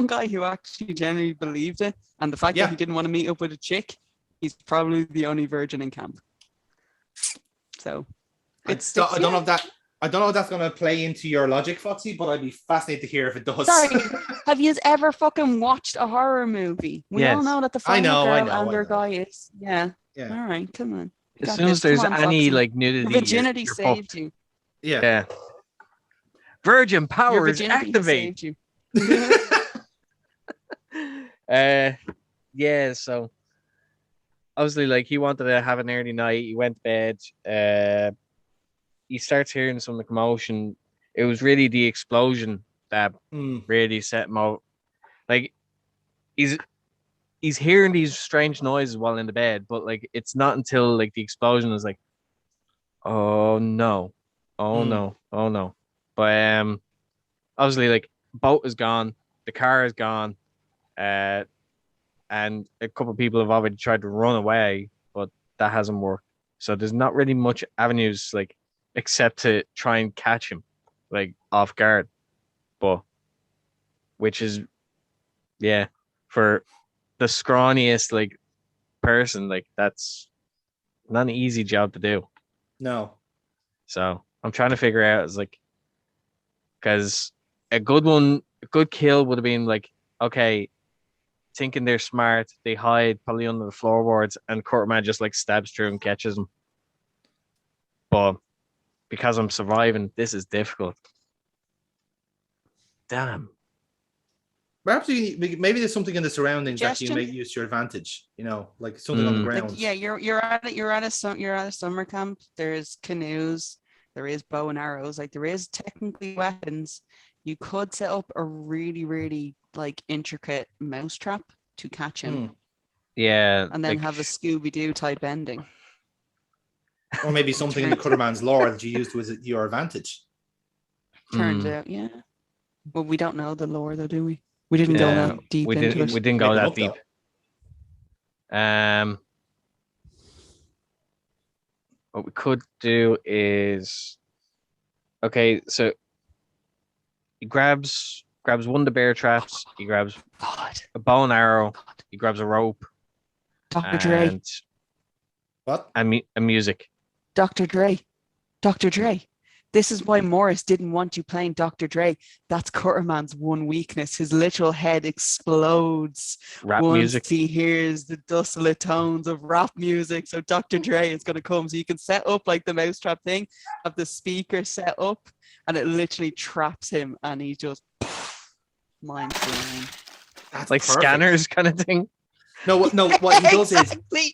guy who actually genuinely believed it, and the fact that he didn't want to meet up with a chick, he's probably the only virgin in camp. So, I don't know if that's going to play into your logic, Foxy, but I'd be fascinated to hear if it does. Sorry, have you ever fucking watched a horror movie? We all know that the final girl and their guy is. Yeah. All right, come on. As soon as there's any like nudity, your virginity saved you. Yeah. Virgin powers activate. You. Yeah, so obviously, like, he wanted to have an early night. He went to bed. He starts hearing some of the commotion. It was really the explosion that really set him out. Like, he's hearing these strange noises while in the bed, but like, it's not until like the explosion is like, oh no. But obviously, like, boat is gone, the car is gone, and a couple of people have already tried to run away, but that hasn't worked. So there's not really much avenues, like, except to try and catch him, like, off guard. But which is, yeah, for the scrawniest like person, like, that's not an easy job to do. No. So I'm trying to figure out, is like, because a good kill would have been like, okay, thinking they're smart, they hide probably under the floorboards, and Quarterman just like stabs through and catches them. But because I'm surviving, this is difficult. Damn. Perhaps maybe there's something in the surroundings that you Suggestion? make use to your advantage. Like something on the Mm. Like, ground. yeah, you're at a summer camp. There's canoes, there is bow and arrows, like there is technically weapons. You could set up a really, really like intricate mousetrap to catch him, Yeah, and then like, have a Scooby-Doo type ending. Or maybe something in the Cutterman's lore that you use to your advantage. Turns Mm. out, yeah. Well, we don't know the lore though, do we? We didn't go Yeah, that deep we into didn't. it. We didn't Make go them that up, deep. though. What we could do is, okay, so he grabs one of the bear traps. He grabs a bow and arrow. He grabs a rope. Dr. Dre. And what? And music. Dr. Dre. Dr. Dre. This is why Morris didn't want you playing Dr. Dre. That's Cutterman's one weakness. His literal head explodes Rap once music. he hears the dusty tones of rap music. So Dr. Dre is going to come. So you can set up like the mousetrap thing, have the speaker set up, and it literally traps him, and he just mind blown. That's like perfect. scanners kind of thing. No, what he does Exactly. is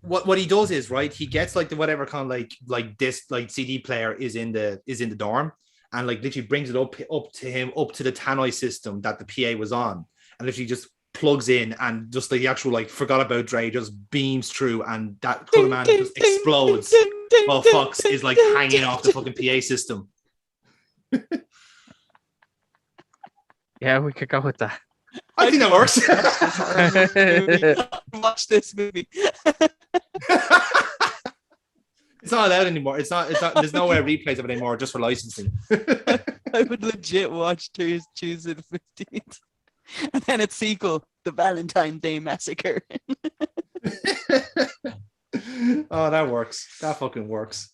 what he does is, right, he gets like the whatever kind of like this like CD player is in the dorm, and like literally brings it up to the tannoy system that the PA was on, and literally just plugs in, and just like the actual like Forgot About Dre just beams through, and that Cutterman just explodes while Fox is like hanging off the fucking PA system. Yeah, we could go with that. I think that works. Watch this movie. It's not allowed anymore. It's not. There's no replays of it anymore, just for licensing. I would legit watch Tuesday the 15th. And then its sequel, The Valentine's Day Massacre. Oh, that works. That fucking works.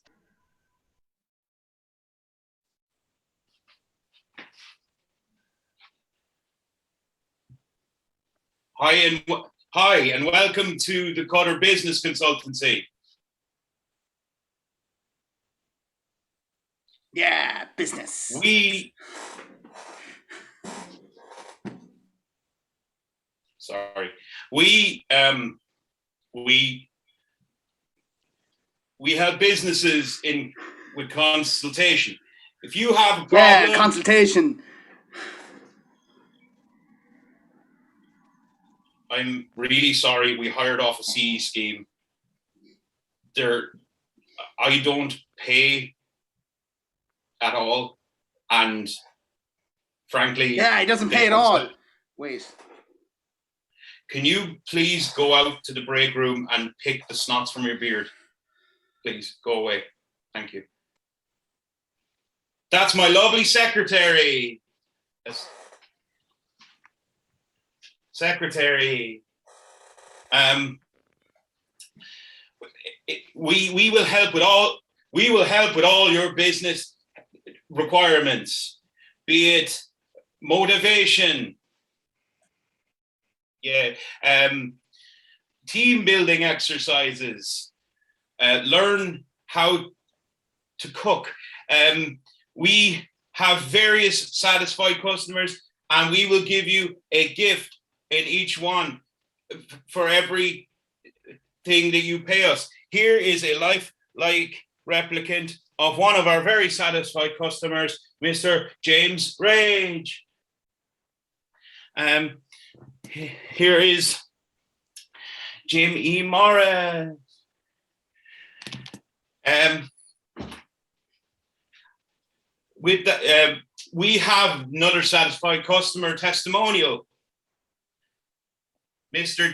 Hi and welcome to the Cutter Business Consultancy. Yeah, business. We help businesses with consultation. If you have a problem, Yeah, consultation. I'm really sorry. We hired off a CE scheme. I don't pay at all, and frankly, Yeah, he doesn't pay at all. Wait. Can you please go out to the break room and pick the snots from your beard? Please go away. Thank you. That's my lovely secretary. Yes. Secretary. We will help with all. We will help with all your business requirements, be it motivation, team building exercises, learn how to cook. We have various satisfied customers, and we will give you a gift in each one for every thing that you pay us. Here is a lifelike replicant of one of our very satisfied customers, Mr. James Rage. Here is Jim E. Morris. With that, we have another satisfied customer testimonial. Mr.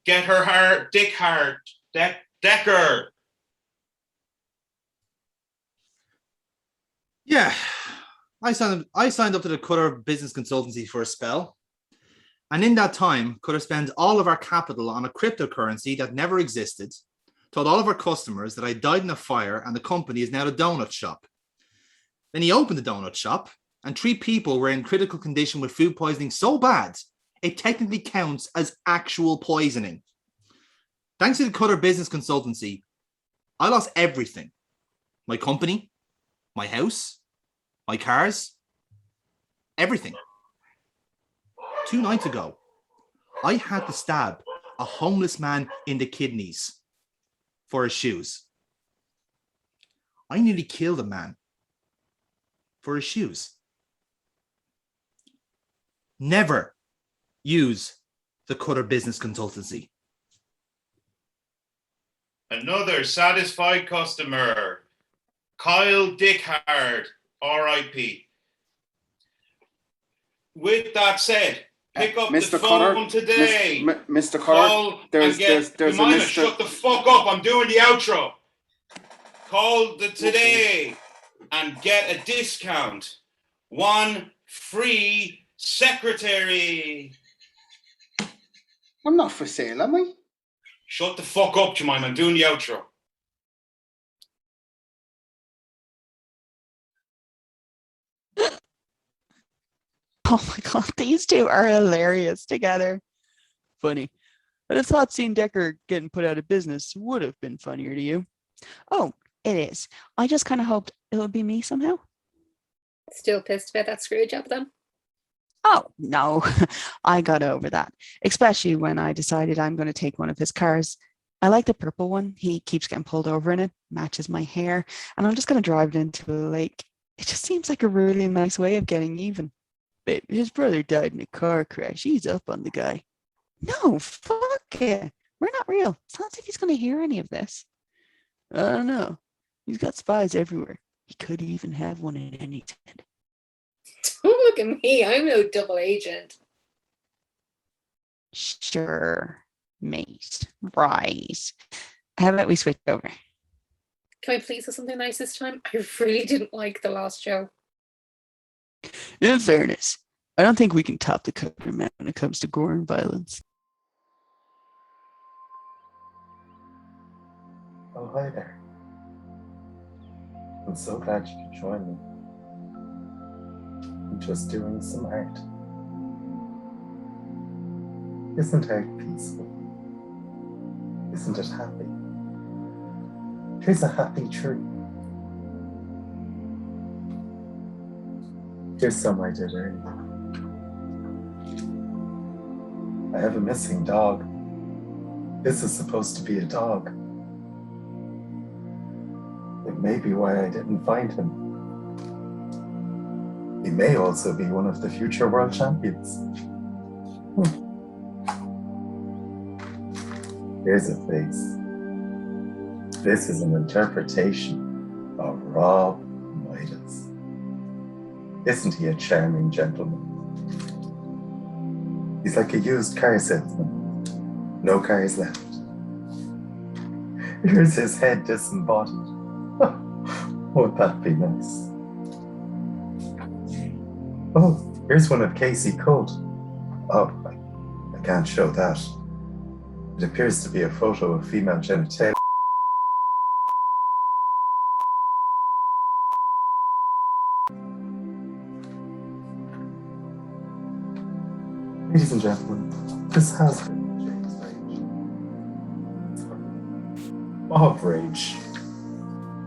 Get Her Heart, Dick Hart, Decker. Yeah, I signed up to the Cutter Business Consultancy for a spell, and in that time, Cutter spent all of our capital on a cryptocurrency that never existed. Told all of our customers that I died in a fire, and the company is now a donut shop. Then he opened the donut shop, and 3 people were in critical condition with food poisoning so bad it technically counts as actual poisoning. Thanks to the Cutter Business Consultancy, I lost everything: my company, my house, my cars, everything. 2 nights ago, I had to stab a homeless man in the kidneys for his shoes. I nearly killed a man for his shoes. Never use the Cutter Business Consultancy. Another satisfied customer, Kyle Dickhard, RIP. With that said, pick up Mr. the phone Cutter, today. Mr. Cutter, Call there's and get, a Jemima, Mr. shut the fuck up. I'm doing the outro. Call the today and get a discount. 1 free secretary. I'm not for sale, am I? Shut the fuck up, Jemima. I'm doing the outro. Oh my god, these two are hilarious together. Funny. I just thought seeing Decker getting put out of business would have been funnier to you. Oh, it is. I just kind of hoped it would be me somehow. Still pissed about that screw job then? Oh, no. I got over that. Especially when I decided I'm going to take one of his cars. I like the purple one. He keeps getting pulled over in it, matches my hair, and I'm just going to drive it into a lake. It just seems like a really nice way of getting even. Babe, his brother died in a car crash. He's up on the guy. No, fuck it. We're not real. It's not as if he's going to hear any of this. I don't know. He's got spies everywhere. He could even have one in any tent. Don't look at me. I'm no double agent. Sure, mate. Right. How about we switch over? Can I please have something nice this time? I really didn't like the last show. In fairness, I don't think we can top the Cutter Man when it comes to gore and violence. Oh, hi there. I'm so glad you could join me. I'm just doing some art. Isn't art peaceful? Isn't it happy? Here's a happy tree. Here's some I did earlier. I have a missing dog. This is supposed to be a dog. It may be why I didn't find him. He may also be one of the future world champions. Here's a face. This is an interpretation of Rob Midas. Isn't he a charming gentleman? He's like a used car salesman. No cars left. Here's his head disembodied. Won't that be nice? Oh, here's one of Casey Colt. Oh, I can't show that. It appears to be a photo of female genitalia. Ladies and gentlemen, this has been James Rage. Bob Rage.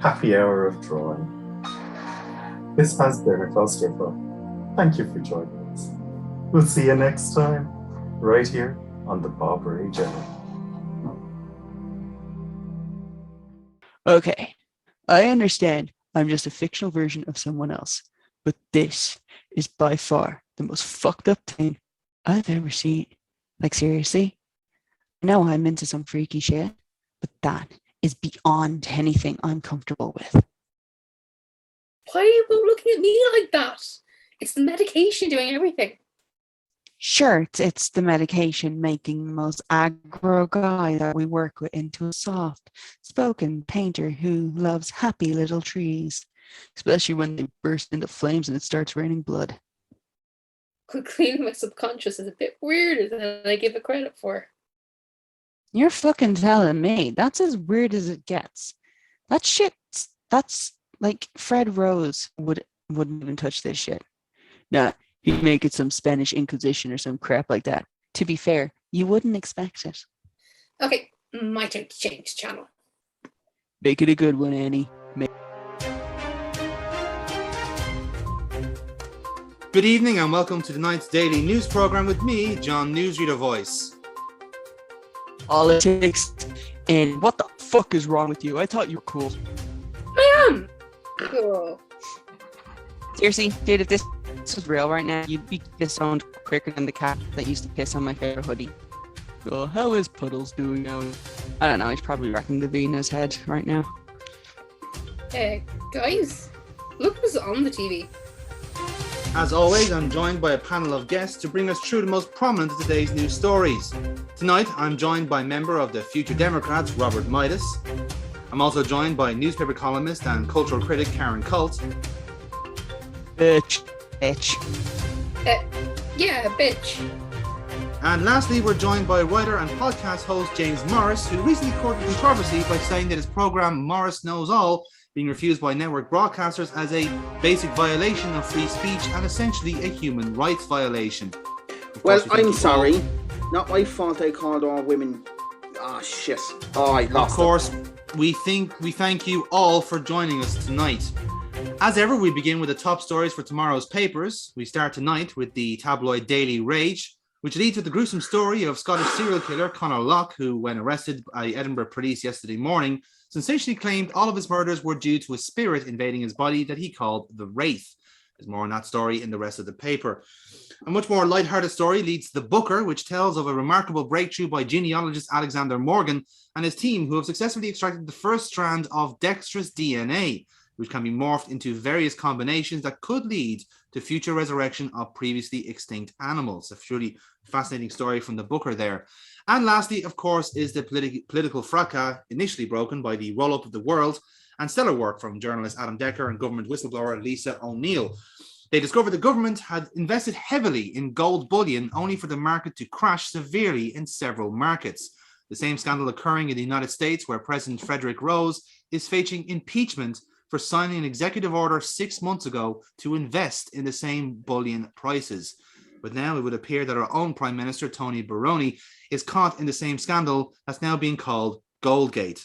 Happy hour of drawing. This has been a clusterfuck. Thank you for joining us. We'll see you next time, right here on the Bob Rage Hour. Okay, I understand I'm just a fictional version of someone else, but this is by far the most fucked up thing I've ever seen. Like, seriously? I know I'm into some freaky shit, but that is beyond anything I'm comfortable with. Why are you both looking at me like that? It's the medication doing everything. Sure, it's the medication making the most aggro guy that we work with into a soft-spoken painter who loves happy little trees, especially when they burst into flames and it starts raining blood. Cleaning my subconscious is a bit weirder than I give it credit for. You're fucking telling me. That's as weird as it gets. That shit, that's like Fred Rose wouldn't even touch this shit. Nah, he'd make it some Spanish Inquisition or some crap like that. To be fair, you wouldn't expect it. Okay, my turn to change channel. Make it a good one, Annie. Good evening and welcome to tonight's daily news program with me, John Newsreader Voice. Politics. And what the fuck is wrong with you? I thought you were cool. I am cool. Seriously, dude, if this was real right now, you'd be disowned quicker than the cat that used to piss on my favorite hoodie. Oh, how is Puddles doing now? I don't know, he's probably wrecking the V in his head right now. Guys, look who's on the TV. As always, I'm joined by a panel of guests to bring us through the most prominent of today's news stories. Tonight, I'm joined by member of the Future Democrats, Robert Midas. I'm also joined by newspaper columnist and cultural critic Karen Colt. Bitch. Yeah, bitch. And lastly, we're joined by writer and podcast host James Morris, who recently courted controversy by saying that his program Morris Knows All being refused by network broadcasters as a basic violation of free speech and essentially a human rights violation. Well, I'm sorry. Not my fault I called all women. Shit. I lost. Of course, we thank you all for joining us tonight. As ever, we begin with the top stories for tomorrow's papers. We start tonight with the tabloid Daily Rage, which leads with the gruesome story of Scottish serial killer Conor Locke, who, when arrested by Edinburgh police yesterday morning, sensationally claimed all of his murders were due to a spirit invading his body that he called the Wraith. There's more on that story in the rest of the paper. A much more lighthearted story leads to The Booker, which tells of a remarkable breakthrough by genealogist Alexander Morgan and his team, who have successfully extracted the first strand of dexterous DNA, which can be morphed into various combinations that could lead to future resurrection of previously extinct animals. A truly fascinating story from The Booker there. And lastly, of course, is the political fracas initially broken by the roll-up of The World and stellar work from journalist Adam Decker and government whistleblower Lisa O'Neill. They discovered the government had invested heavily in gold bullion only for the market to crash severely in several markets. The same scandal occurring in the United States, where President Frederick Rose is facing impeachment for signing an executive order 6 months ago to invest in the same bullion prices. But now it would appear that our own Prime Minister, Tony Baroni, is caught in the same scandal that's now being called Goldgate.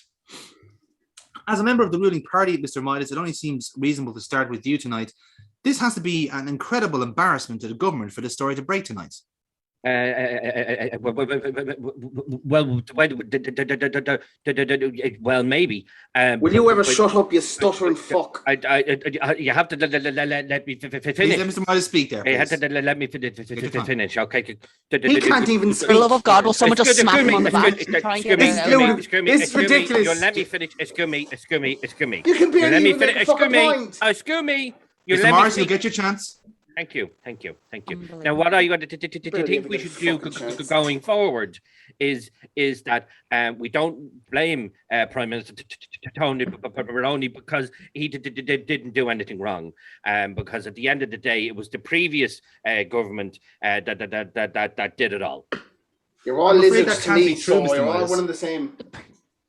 As a member of the ruling party, Mr. Midas, it only seems reasonable to start with you tonight. This has to be an incredible embarrassment to the government for this story to break tonight. Well, maybe. Will you ever shut up, you stuttering fuck? You have to let me finish. Please let Mr. Midas speak there. You have to let me finish. Okay. He can't even speak. For the love of God, will someone just smack him on the back? It's ridiculous. You let me finish. Excuse me. You can barely let me even make a finish. fucking point. Excuse me. Mr. Morris, you'll get your chance. Thank you. Now, what are you going to think we should do going forward is that we don't blame Prime Minister Tony Baroni because he didn't do anything wrong. Because at the end of the day, it was the previous government that did it all. You're all lizards to me, so you're all one and the same.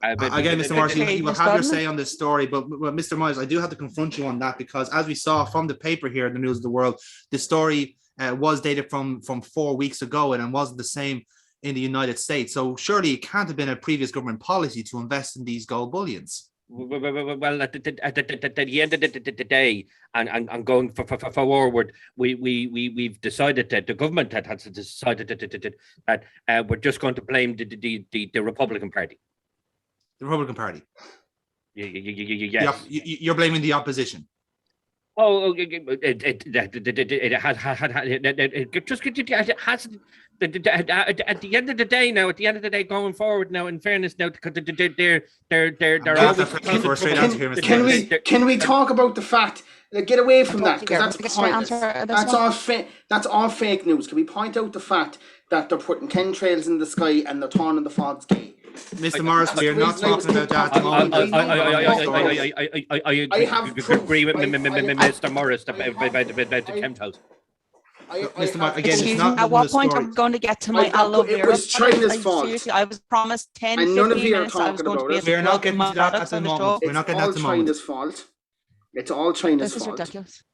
Again, Mr. Morris, you will have your say on this story, but Mr. Morris, I do have to confront you on that because as we saw from the paper here, the News of the World, the story was dated from 4 weeks ago and it wasn't the same in the United States. So surely it can't have been a previous government policy to invest in these gold bullions. Well, at the end of the day, and going forward, we've decided that the government has decided that we're just going to blame the Republican Party. The Republican Party. Yes. You're blaming the opposition. Oh, it has at the end of the day now. At the end of the day, going forward now. In fairness, now because they're always. Can we talk about the fact? Get away from that because that's pointless. That's all fake news. Can we point out the fact that they're putting chemtrails in the sky and they're turning the fogs gay? Mr. Morris, we are not talking about that at the moment. I agree with Mr. Morris about the chemtrails. Mr. Morris, again, Excuse it's not me, at what point are we going to get to my aloe vera? It was China's fault. Seriously, I was promised 10, and none of you are minutes. I was talking going to about be it. We're not getting to that at the moment. We're not getting that at the moment. It's all China's fault. This is ridiculous.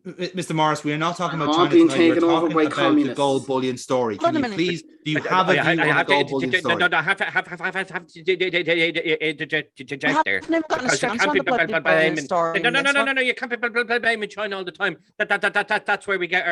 Mr. Morris, we are not talking about all China being tonight. We're taken over talking by about the communists. gold bullion story. Hold on Can a you minute. please, do you have a view on the gold bullion story? No, I have to interject there. Never gotten a Because straight you answer can't on be the bloody bullion story. no, you can't be blaming China all the time. That's where we get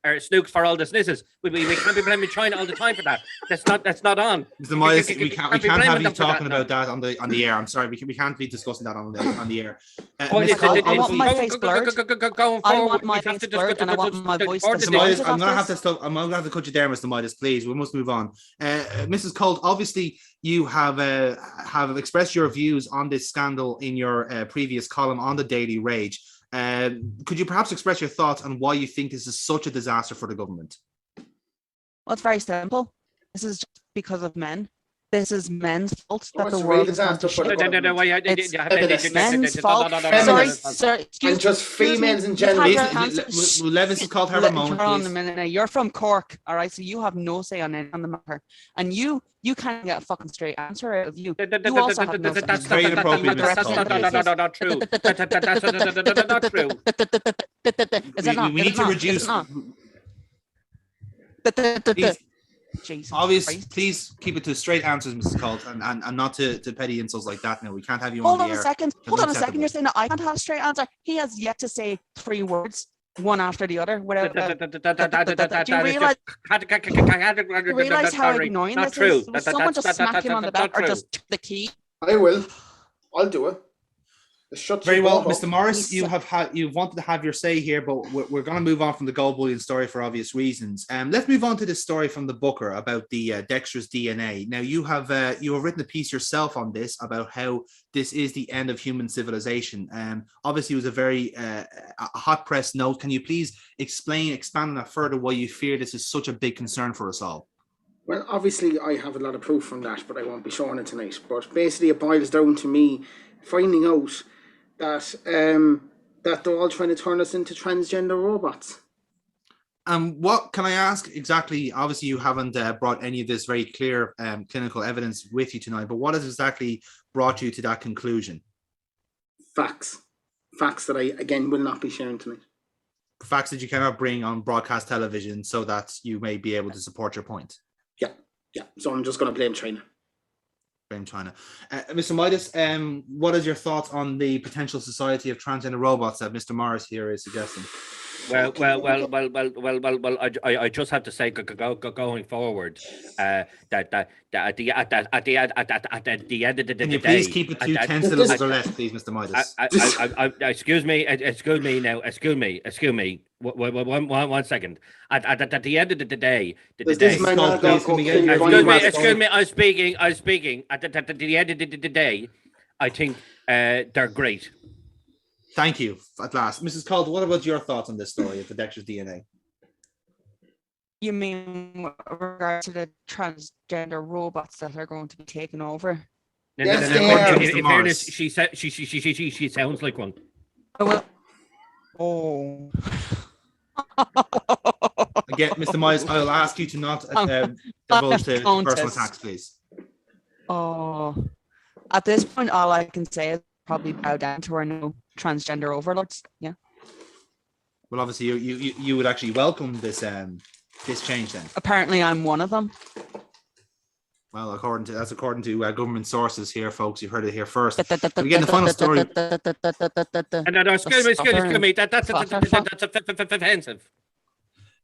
our snooks for all the snizzes. We can't be blaming China all the time for that. That's not on. Mr. Miles, we be can't have blaming you them for talking that, about that on the air. I'm sorry, we can't be discussing that on the air. I want my face blurred. Going I forward, want my we have face to blurred, and I want my voice Mr. Miles, distorted I'm after this. I'm gonna have to cut you there, Mr. Midas. Please, we must move on. Mrs. Colt, obviously you have expressed your views on this scandal in your previous column on the Daily Rage. Could you perhaps express your thoughts on why you think this is such a disaster for the government? Well, it's very simple. This is just because of men. This is men's fault that What's the the real world is going disaster to for the shit. government? It's men's fault. Sorry, Feminists. excuse And just excuse me. females in You've general. had your Please, answer. we'll let Mrs. Colt have her moment, Hold on a please. minute now. You're from Cork, all right? So you have no say on the matter, and you can't get a fucking straight answer out of you. You also have no say. That's very inappropriate, Mrs. Colt, please. not true. That's not true. Is it not? We Is need it to not? reduce. Is it not? Please, Jesus obviously, Christ. please keep it to straight answers, Mrs. Colt, and not to petty insults like that. No, we can't have you on Hold the on a air. second. That's Hold on a second. unacceptable. You're saying that I can't have a straight answer. He has yet to say 3 words, one after the other, without. Do you realize how annoying Not this true. is? Will someone just smack him on the back or just the key? I will. I'll do it. Shut Very your well, mouth Mr. up. Morris. You've wanted to have your say here, but we're going to move on from the gold bullion story for obvious reasons. Let's move on to this story from the Booker about the Dexter's DNA. Now, you have written a piece yourself on this about how this is the end of human civilization. Obviously, it was a very a hot press note. Can you please expand on that further? Why you fear this is such a big concern for us all? Well, obviously, I have a lot of proof from that, but I won't be showing it tonight. But basically, it boils down to me finding out that that they're all trying to turn us into transgender robots. What can I ask exactly? Obviously, you haven't brought any of this very clear clinical evidence with you tonight, but what has exactly brought you to that conclusion? Facts that I again will not be sharing tonight. Facts that you cannot bring on broadcast television so that you may be able to support your point. Yeah. So I'm just going to blame China. Blame China. Mr. Midas, what is your thoughts on the potential society of transgender robots that Mr. Morris here is suggesting? Well. I just have to say, going forward, that at the end of the day, can you please keep it to 10 syllables or less, please, Mr. Midas? Excuse me. One second. At the end of the day, This man not gonna go kill your excuse me. I'm speaking. At the end of the day, I think they're great. Thank you. At last, Mrs. Colt, what about your thoughts on this story of the Dexter's DNA? You mean with regard to the transgender robots that are going to be taken over? Yes, they are. In fairness, she said she sounds like one. Oh. Again, Mr. Miles, I'll ask you to not divulge to personal attacks, please. Oh, at this point, all I can say is probably bow down to our new transgender overlords. Yeah. Well, obviously, you would actually welcome this this change then. Apparently, I'm one of them. Well, according to government sources here, folks. You heard it here first. Again, the final story. No, excuse me. That's offensive.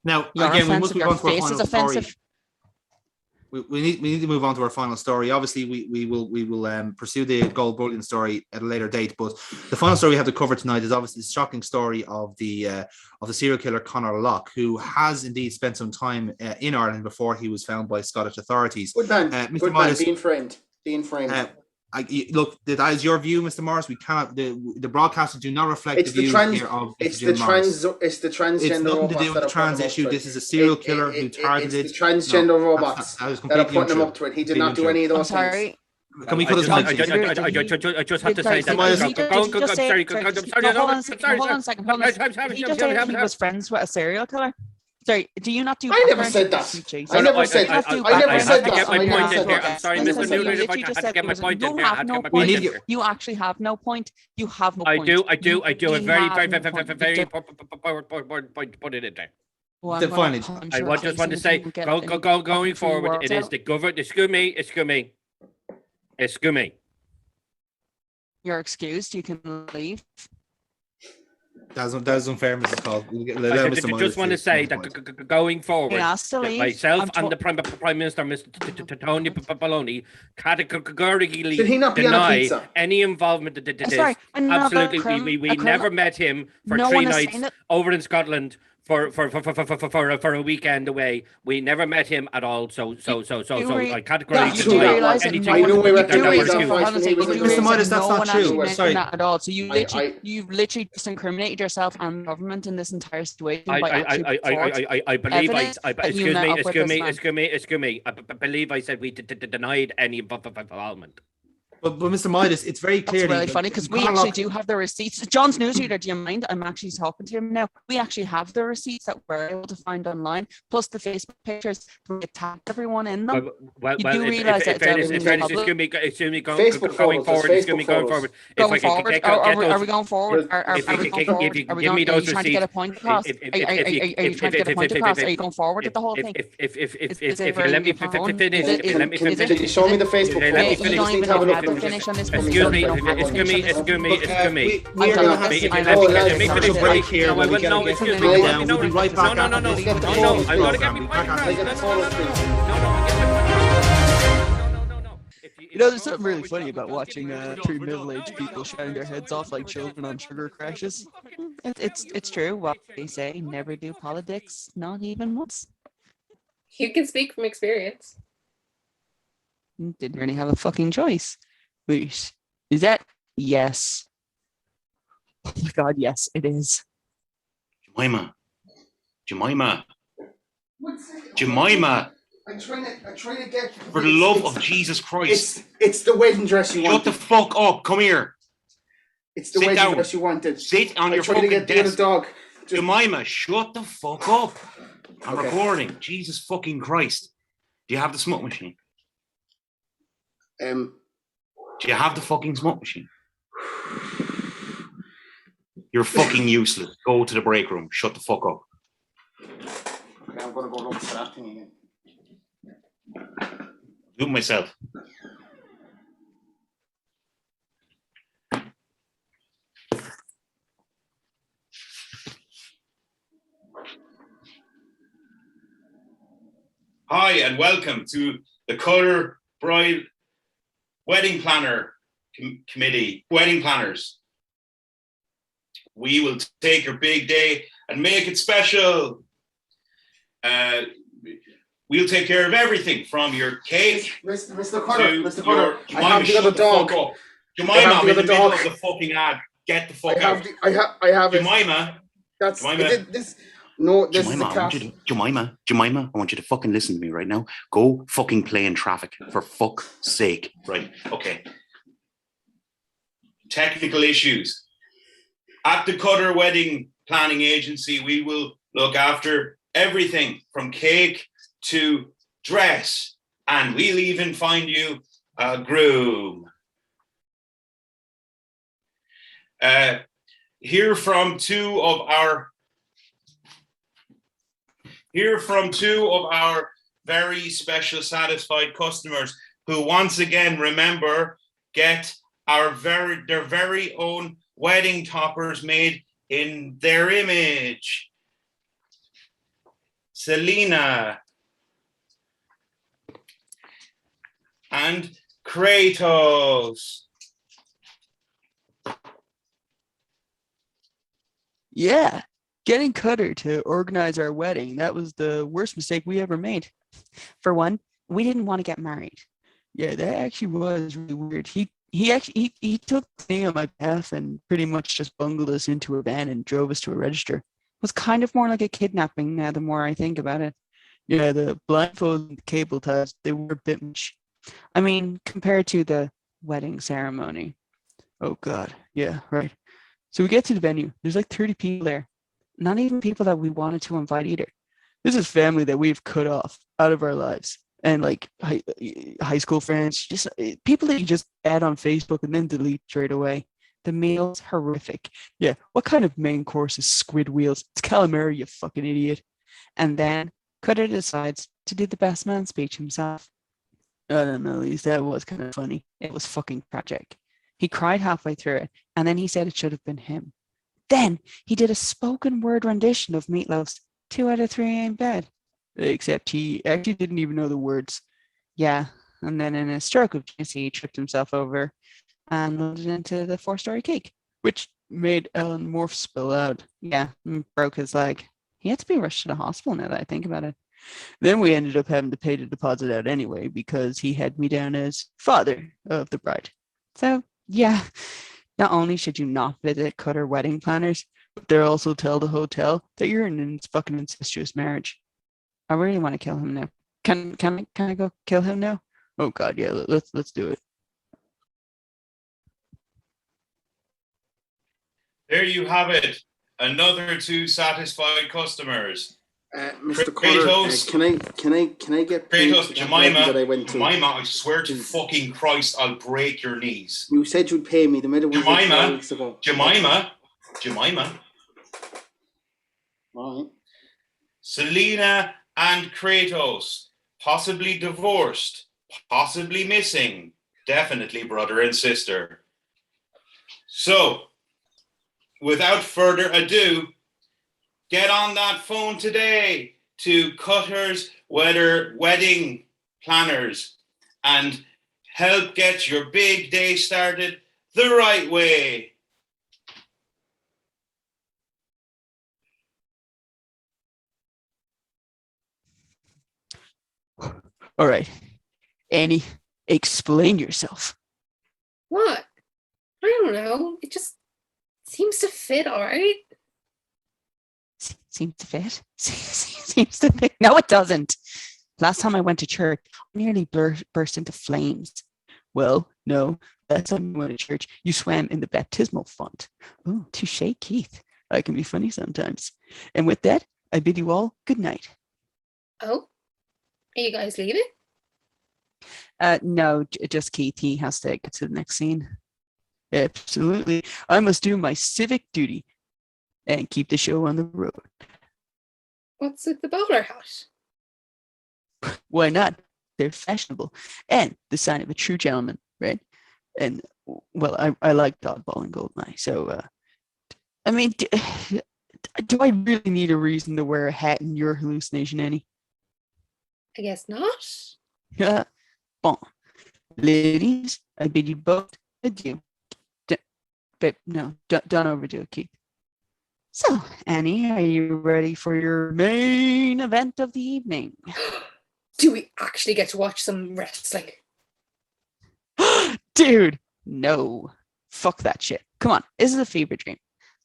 Now, You're again, we offensive. must move Your on to our face final is offensive. story. We need to move on to our final story. Obviously, we will pursue the gold bullion story at a later date. But the final story we have to cover tonight is obviously the shocking story of the serial killer Conor Locke, who has indeed spent some time in Ireland before he was found by Scottish authorities. Good man. Mr. Good Midas, man. Being framed. Look, that is your view, Mr. Morris. We cannot. The broadcasters do not reflect It's the views here of Mr. Morris. It's the transgender It's nothing robots to do with that the are trans putting him issue. up to This it. is a serial killer who targeted. It's the transgender robots that is that are completely putting him untrue. up to it. He did not do any of I'm those things. sorry. Can we put his point? I just have to say that. Hold on a second. He just said he was friends with a serial killer. Sorry, do you not do I never background said checks, that. Jason? I never I- said I- that. I- I I never have said to that. get my I never point in said here. that. I'm sorry, Listen, Mr. you Newton, literally I just had to said get my there was- point you in here. I have had to no get my point. point in need here. You actually have no point. You have no I point. do. I do. I do. A You very, have very, no very, point. very You put it in there. Well, I'm Fine. gonna punch I you, just want Jason, to if say, you don't get going fucking three forward, words it is out. the government. Excuse me. You're excused. You can leave. That was unfair, Mrs. Call. We'll I Mr. Miles just want to say that going forward, You're asked to that leave. myself I'm and the Prime Minister, Mr. Tony Baloney, categorically Should he not be on a deny pizza? any involvement in this. Sorry, another Absolutely, we never met him for No 3 one is nights saying that. over in Scotland for a weekend away. We never met him at all. So I categorically you do deny realise that anything. I know my you record do is realise on that- Friday hold on a when he second, was you in do Mr. realise Midas, that that's no not one true. actually mentioned Sorry. that at all. So you've I- literally just incriminated yourself and the government in this entire situation by I actually putting forward believe evidence that you met up with this man. excuse me. I believe I said we denied any involvement. But Mr. Midas, it's very That's clear. really funny because we actually do have the receipts. John's newsreader, do you mind? I'm actually talking to him now. We actually have the receipts that we're able to find online, plus the Facebook pictures. We tagged everyone in them. Well, You do realise that excuse me, Facebook going photos, forward, there's excuse me, Facebook going photos. forward. Going forward, are we going forward? Are if we you going can- forward? if you Are we give going? me Are those you trying to get a receipts, point across? Are you trying to get a point across? Are you going forward with the whole thing? If you let me finish, if you let me finish, Can you show me the Facebook Let me photos? finish. You don't even have a look have at to them. finish on this. Excuse me, You don't have to finish on this. excuse me. We're I'm gonna done. If you I'm let me done. let me I'm finish done. break here. No, We'll get no, a excuse guest me. on the Let line. me know. We'll be right back No, after no, this. Get the no, photos, I'm gonna please. get me Back after I get the photos, please. No. You know, there's something really funny about watching three middle-aged people shouting their heads off like children on sugar crashes. It's true what they say. Never do politics, not even once. You can speak from experience. Didn't really have a fucking choice. Wait, is that yes? Oh my god, yes, it is. Jemima. I'm trying to get. For the love of Jesus Christ. It's the wedding dress you Shut wanted. the fuck up. Come here. It's the Sit wedding down. dress you wanted. Sit on I'm your trying to fucking get the other desk. dog. Jemima, shut the fuck up. I'm Okay. recording. Jesus fucking Christ. Do you have the smoke machine? Um. Do you have the fucking smoke machine? You're fucking useless. Go to the break room. Shut the fuck up. Okay, I'm gonna go look for that thing again. Do it myself. Hi and welcome to the Colour Bride Wedding Planner Committee. Wedding planners. We will take your big day and make it special. We'll take care of everything from your cake Mr. Connor, to Mr. Connor, your. I have the other dog. Jemima, I have I'm the in the other middle dog. of the fucking ad. Get the I fuck have out. I have it. Jemima. That's Jemima. this. No, this Jemima, is a cat. Jemima, I want you to fucking listen to me right now. Go fucking play in traffic, for fuck's sake. Right, okay. Technical issues. At the Cutter Wedding Planning Agency, we will look after everything from cake to dress, and we'll even find you a groom. Hear from two of our very special satisfied customers who once again, remember, get their very own wedding toppers made in their image. Selena and Kratos. Yeah, getting Cutter to organize our wedding, that was the worst mistake we ever made. For one, we didn't want to get married. Yeah, that actually was really weird. He took the thing on my path and pretty much just bungled us into a van and drove us to a register. It was kind of more like a kidnapping now, the more I think about it. Yeah, the blindfold and the cable ties, they were a bit much. I mean, compared to the wedding ceremony. Oh God, yeah, right. So we get to the venue. There's like 30 people there. Not even people that we wanted to invite either. This is family that we've cut off out of our lives. And like high school friends, just people that you just add on Facebook and then delete straight away. The meal's horrific. Yeah, what kind of main course is squid wheels? It's calamari, you fucking idiot. And then Cutter decides to do the best man speech himself. I don't know, at least that was kind of funny. It was fucking tragic. He cried halfway through it, and then he said it should have been him. Then he did a spoken word rendition of Meatloaf's 2 out of 3 ain't bad. Except he actually didn't even know the words. Yeah, and then in a stroke of genius, he tripped himself over and landed into the 4-story cake, which made Ellen Morph spill out. Yeah, and broke his leg. He had to be rushed to the hospital now that I think about it. Then we ended up having to pay the deposit out anyway because he had me down as father of the bride. So, yeah, not only should you not visit Cutter wedding planners, but they'll also tell the hotel that you're in a fucking incestuous marriage. I really want to kill him now. Can I go kill him now? Oh God, yeah, let's do it. There you have it. Another 2 satisfied customers. Mr. Cutter, can I get Kratos, Jemima, I swear to fucking Christ, I'll break your knees. You said you'd pay me. The matter was 4 weeks ago. Jemima. All right. Selena and Kratos, possibly divorced, possibly missing, definitely brother and sister. So, without further ado, get on that phone today to Cutter's wedding planners and help get your big day started the right way. All right, Annie, explain yourself. What? I don't know. It just seems to fit, all right? Seems to fit? Seems to fit. No, it doesn't. Last time I went to church, I nearly burst into flames. Well, no, last time you went to church, you swam in the baptismal font. Oh, touche, Keith. I can be funny sometimes. And with that, I bid you all good night. Oh? Are you guys leaving? No, just Keith. He has to get to the next scene. Absolutely. I must do my civic duty and keep the show on the road. What's with the bowler hat? Why not? They're fashionable and the sign of a true gentleman, right? And, well, I like Dodgeball and Goldeneye, so, I mean, do I really need a reason to wear a hat in your hallucination, Annie? I guess not. Yeah. Bon. Ladies, I bid you both adieu. But no, don't overdo it, Keith. So, Annie, are you ready for your main event of the evening? Do we actually get to watch some wrestling? Dude, no. Fuck that shit. Come on, this is a fever dream.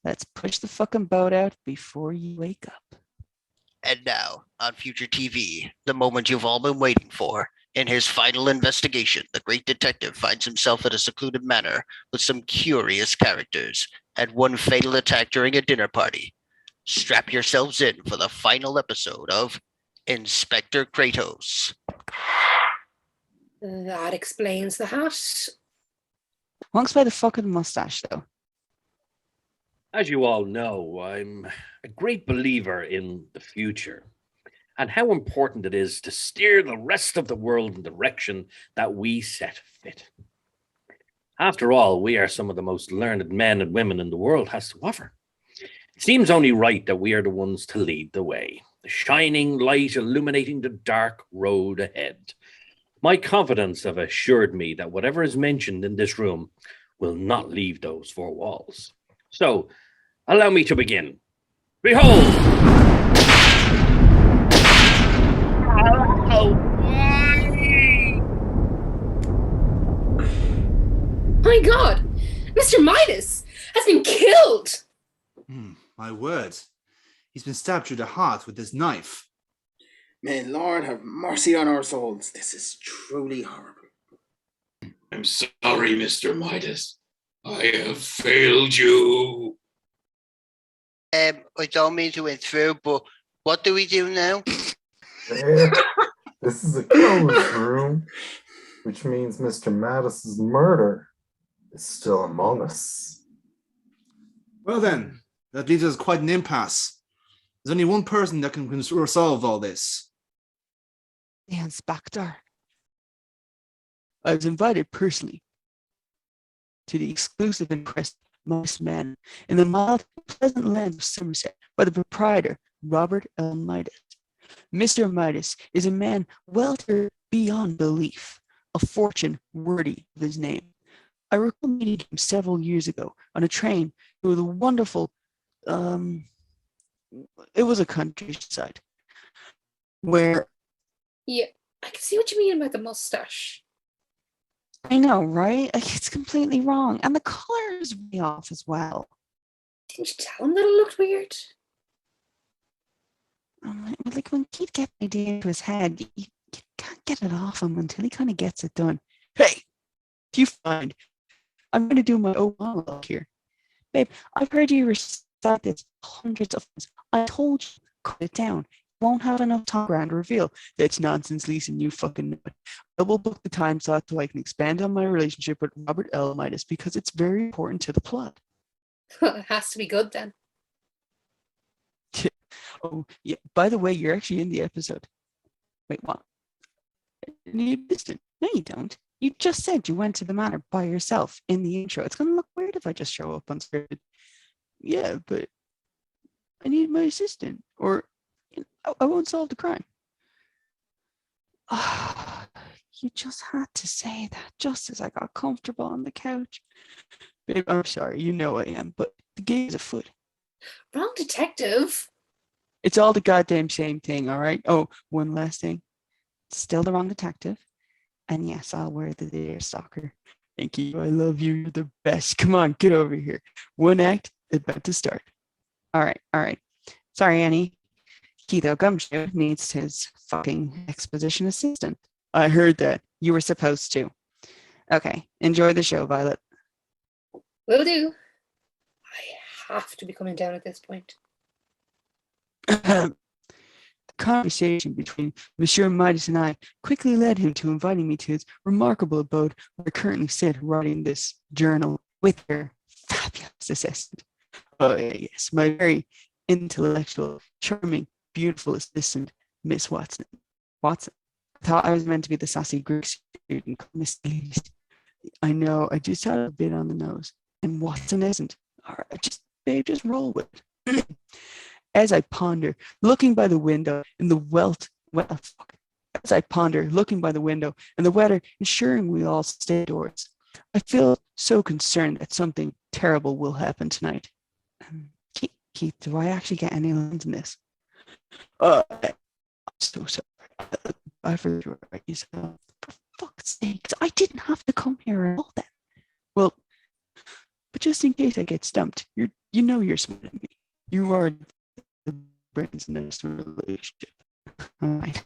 Let's push the fucking boat out before you wake up. And now, on future TV, the moment you've all been waiting for. In his final investigation, the great detective finds himself at a secluded manor with some curious characters and one fatal attack during a dinner party. Strap yourselves in for the final episode of Inspector Kratos. That explains the hat. Wonks by the fucking mustache, though. As you all know, I'm a great believer in the future and how important it is to steer the rest of the world in the direction that we set fit. After all, we are some of the most learned men and women in the world has to offer. It seems only right that we are the ones to lead the way, the shining light illuminating the dark road ahead. My confidence have assured me that whatever is mentioned in this room will not leave those 4 walls. So, allow me to begin. Behold! My God! Mr. Midas has been killed! My word. He's been stabbed through the heart with this knife. May Lord have mercy on our souls. This is truly horrible. I'm sorry, Mr. Midas. I have failed you. I don't mean to intrude, but What do we do now? There. This is a closed room, which means Mr. Mattis's murder is still among us. Well then, that leaves us quite an impasse. There's only one person that can resolve all this. The inspector. I was invited personally to the exclusive inquest Mice Man in the mild, pleasant land of Somerset by the proprietor, Robert L. Midas. Mr. Midas is a man wealthy beyond belief, a fortune worthy of his name. I recall meeting him several years ago on a train through the wonderful, it was a countryside, where... Yeah, I can see what you mean about the mustache. I know, right? Like, it's completely wrong. And the color is way off as well. Didn't you tell him that it looked weird? Like, when Keith gets an idea into his head, you can't get it off him until he kind of gets it done. Hey, do you find I'm going to do my own monologue here? Babe, I've heard you recite this hundreds of times. I told you, cut it down. Won't have enough time grand reveal. That's nonsense, Lisa, and you fucking know it. I will book the time slot so I can expand on my relationship with Robert L. Midas because it's very important to the plot. It has to be good then. Oh, yeah. By the way, you're actually in the episode. Wait, what? You missed it. No, you don't. You just said you went to the manor by yourself in the intro. It's going to look weird if I just show up unscripted. Yeah, but I need my assistant, or I won't solve the crime. You just had to say that just as I got comfortable on the couch. Babe, I'm sorry, you know I am, but the game is afoot. Wrong detective. It's all the goddamn same thing, all right? Oh, one last thing. Still the wrong detective. And yes, I'll wear the deer stalker. Thank you. I love you. You're the best. Come on, get over here. One act is about to start. All right. Sorry, Annie. Keith Gumshoe needs his fucking exposition assistant. I heard that. You were supposed to. Okay, enjoy the show, Violet. Will do. I have to be coming down at this point. The conversation between Monsieur Midas and I quickly led him to inviting me to his remarkable abode where I currently sit writing this journal with her fabulous assistant. Oh, yes, my very intellectual, charming, beautiful assistant, Miss Watson. Watson. I thought I was meant to be the sassy Greek student, Miss Davies. I know, I just had a bit on the nose, and Watson isn't. All right, just roll with it. As I ponder, looking by the window in the weather, ensuring we all stay indoors, I feel so concerned that something terrible will happen tonight. Keith, do I actually get any lines in this? I'm so sorry. I forgot you said. For fuck's sakes, I didn't have to come here at all then. Well, but just in case I get stumped, you know you're smarter than me. You are the brains in this relationship. All right.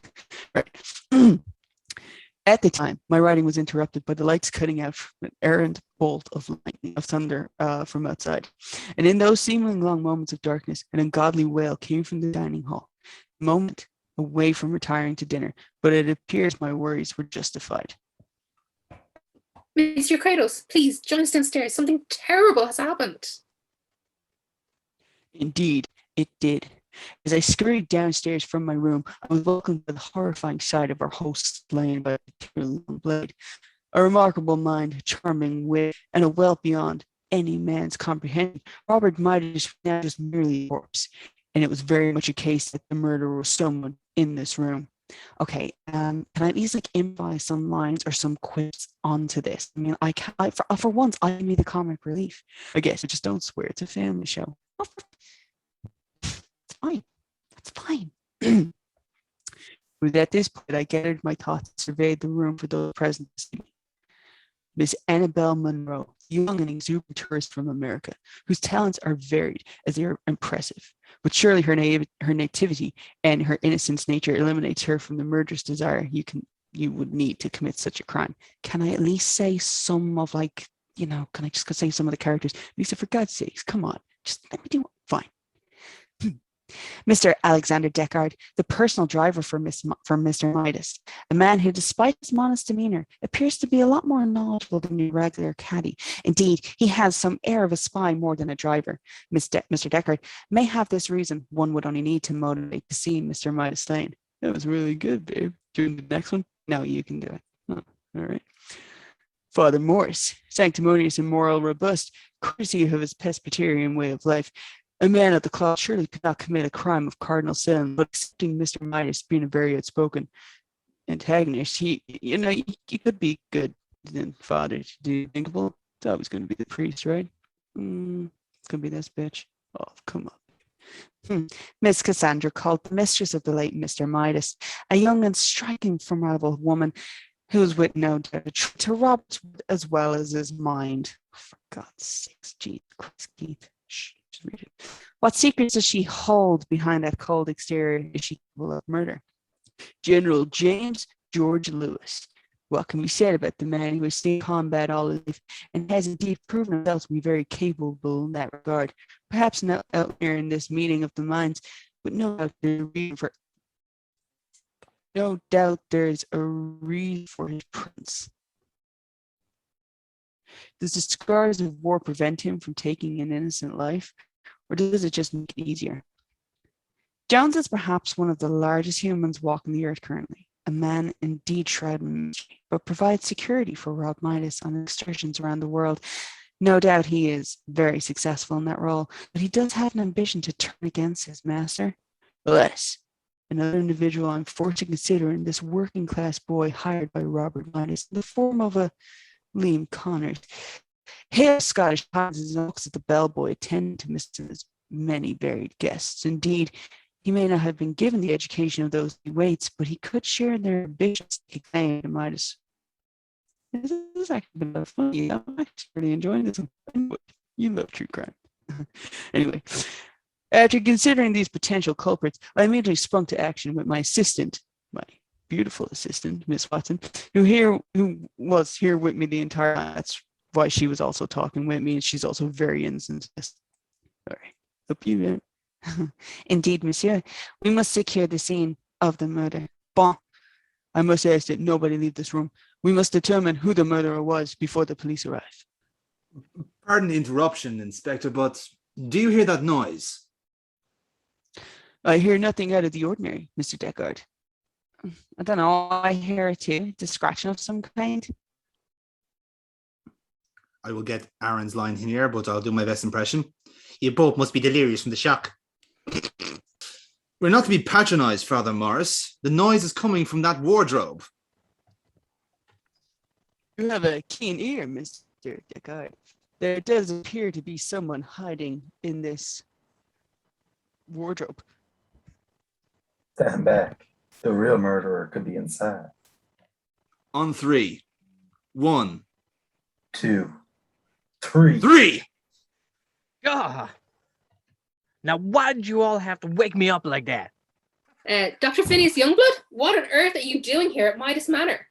At the time, my writing was interrupted by the lights cutting out from an errant bolt of lightning, of thunder from outside. And in those seemingly long moments of darkness, an ungodly wail came from the dining hall. A moment away from retiring to dinner, but it appears my worries were justified. Mr. Kratos, please join us downstairs. Something terrible has happened. Indeed, it did. As I scurried downstairs from my room, I was welcomed by the horrifying sight of our host slain by a long blade. A remarkable mind, a charming wit, and a wealth beyond any man's comprehension. Robert Midas was now just merely a corpse, and it was very much a case that the murderer was someone in this room. Okay, can I at least improvise some lines or some quips onto this? I mean, for once, I need the comic relief. I guess I just don't swear. It's a family show. Oh, it's fine. That's fine. It was at this point I gathered my thoughts and surveyed the room for those present to see me. Miss Annabelle Monroe, young and exuberant tourist from America, whose talents are varied as they are impressive, but surely her nativity and her innocent nature eliminates her from the murderous desire you would need to commit such a crime. Can I at least say some of can I just say some of the characters? Lisa, for God's sakes, come on, just let me do it. Fine. Mr. Alexander Deckard, the personal driver for Mr. Midas, a man who, despite his modest demeanor, appears to be a lot more knowledgeable than your regular caddy. Indeed, he has some air of a spy more than a driver. Mr. Deckard may have this reason. One would only need to motivate to see Mr. Midas saying, "That was really good, babe. Doing the next one? No, you can do it." Oh, all right. Father Morris, sanctimonious and moral robust, courtesy of his Presbyterian way of life, a man of the cloth surely could not commit a crime of cardinal sin, but accepting Mr. Midas being a very outspoken antagonist, he could be good then, Father. Do you think about? It's always going to be the priest, right? It's going to be this bitch. Oh, come on. Miss Cassandra called the mistress of the late Mr. Midas, a young and striking, formidable woman who was with no doubt to Robert as well as his mind. For God's sakes, Jesus Christ, Keith. Shh, just read it. What secrets does she hold behind that cold exterior? Is she capable of murder? General James George Lewis. What can be said about the man who has seen combat all his life and has indeed proven himself to be very capable in that regard? Perhaps not out there in this meeting of the minds, but no doubt there's a reason for his presence. Does the scars of war prevent him from taking an innocent life, or does it just make it easier? Jones is perhaps one of the largest humans walking the earth currently, a man indeed shrouded in mystery, but provides security for Rob Midas on excursions around the world. No doubt he is very successful in that role, but he does have an ambition to turn against his master. Alas, another individual I'm forced to consider in this working class boy hired by Robert Midas in the form of a Liam Connors. Hail Scottish Highlands and looks at the bellboy attending to Mr. many varied guests. Indeed, he may not have been given the education of those he waits, but he could share their ambitions to claim to Midas. This is actually been a lot of fun. I'm actually really enjoying this. You love true crime. Anyway, after considering these potential culprits, I immediately sprung to action with my assistant, my beautiful assistant, Miss Watson, who was here with me the entire time. That's why she was also talking with me, and she's also very innocent. All right, hope you. Indeed, monsieur, we must secure the scene of the murder. Bon, I must ask that nobody leave this room. We must determine who the murderer was before the police arrive. Pardon the interruption, Inspector, but do you hear that noise? I hear nothing out of the ordinary, Mr. Deckard. I don't know, I hear it too. The scratching of some kind. I will get Aaron's line here, but I'll do my best impression. You both must be delirious from the shock. We're not to be patronized, Father Morris. The noise is coming from that wardrobe. You have a keen ear, Mr. Deckard. There does appear to be someone hiding in this wardrobe. Stand back. The real murderer could be inside. On 3. 1, 2, 3. 3! God. Now, why did you all have to wake me up like that? Dr. Phineas Youngblood, what on earth are you doing here at Midas Manor?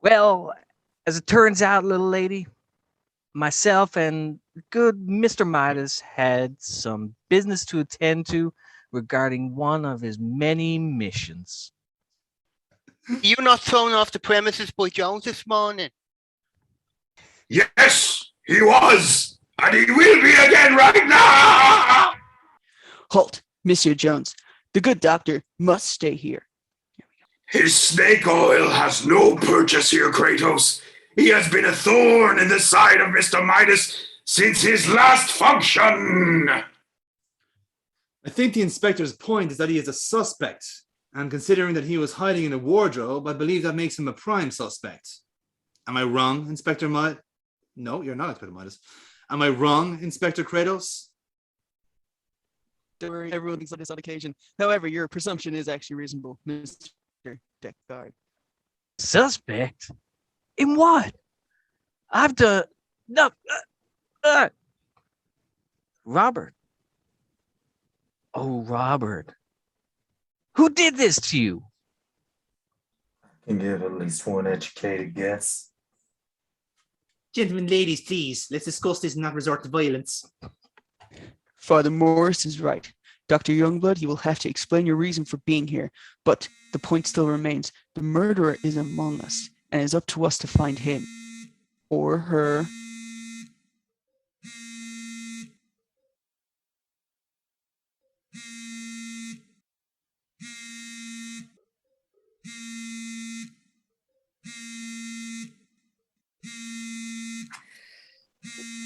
Well, as it turns out, little lady, myself and good Mr. Midas had some business to attend to regarding one of his many missions. You not thrown off the premises by Jones this morning? Yes, he was, and he will be again right now. Halt, Monsieur Jones. The good doctor must stay here. His snake oil has no purchase here, Kratos. He has been a thorn in the side of Mr. Midas since his last function. I think the inspector's point is that he is a suspect, and considering that he was hiding in a wardrobe, I believe that makes him a prime suspect. Am I wrong, Inspector Midas? No, you're not Inspector Midas. Am I wrong, Inspector Kratos? Don't worry, everyone thinks of this on occasion. However, your presumption is actually reasonable, Mr. Deckard. Suspect? In what? I've done... No. Robert. Oh, Robert. Who did this to you? I can give at least one educated guess. Gentlemen, ladies, please, let's discuss this and not resort to violence. Father Morris is right. Dr. Youngblood, you will have to explain your reason for being here. But the point still remains. The murderer is among us, and it is up to us to find him. Or her.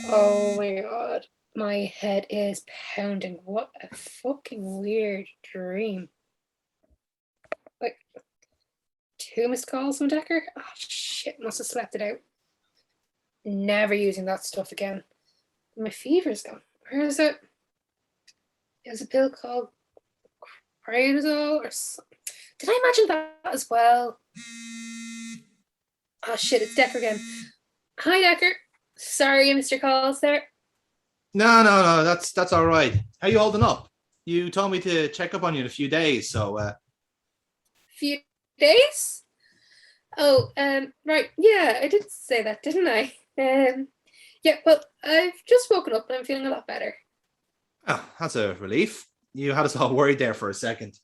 Oh my god. My head is pounding. What a fucking weird dream. Like, 2 missed calls from Decker? Oh shit, must have slept it out. Never using that stuff again. My fever's gone. Where is it? There's a pill called Crazole or something. Did I imagine that as well? Oh shit, it's Decker again. Hi Decker. Sorry I missed your calls there. No, that's all right. How you holding up? You told me to check up on you in a few days, so Few days? Oh, right, yeah, I did say that, didn't I? Yeah, well, I've just woken up and I'm feeling a lot better. oh, that's a relief. You had us all worried there for a second.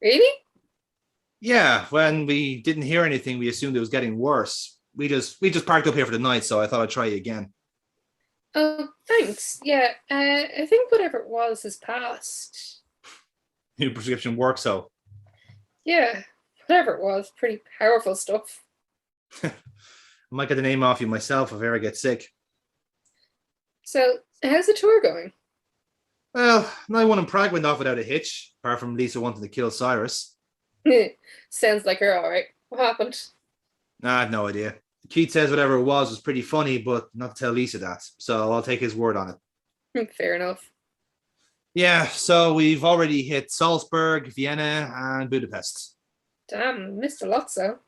Really? Yeah, when we didn't hear anything, we assumed it was getting worse. We just parked up here for the night, so I thought I'd try you again. Oh, thanks. Yeah, I think whatever it was has passed. New prescription works, so Yeah, whatever it was, pretty powerful stuff. I might get the name off you myself if I ever get sick. So, how's the tour going? Well, no one in Prague went off without a hitch, apart from Lisa wanting to kill Cyrus. Sounds like her alright. What happened? Nah, I have no idea. Keith says whatever it was pretty funny, but not to tell Lisa that, so I'll take his word on it. Fair enough. Yeah, so we've already hit Salzburg, Vienna, and Budapest. Damn, missed a lot, so.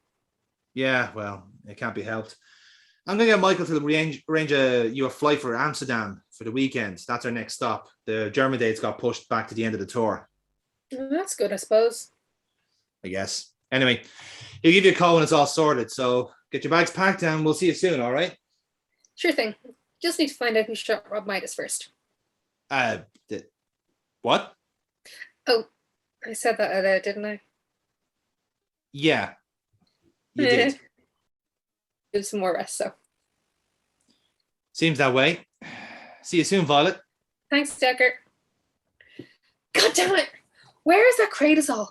Yeah, well, it can't be helped. I'm going to get Michael to arrange you a flight for Amsterdam for the weekend. That's our next stop. The German dates got pushed back to the end of the tour. That's good, I suppose. I guess. Anyway, he'll give you a call when it's all sorted. So get your bags packed and we'll see you soon, all right? Sure thing. Just need to find out who shot Rob Midas first. What? Oh, I said that out loud, didn't I? Yeah, you did. Do some more rest, so. Seems that way. See you soon, Violet. Thanks, Decker. God damn it! Where is that Cradazole?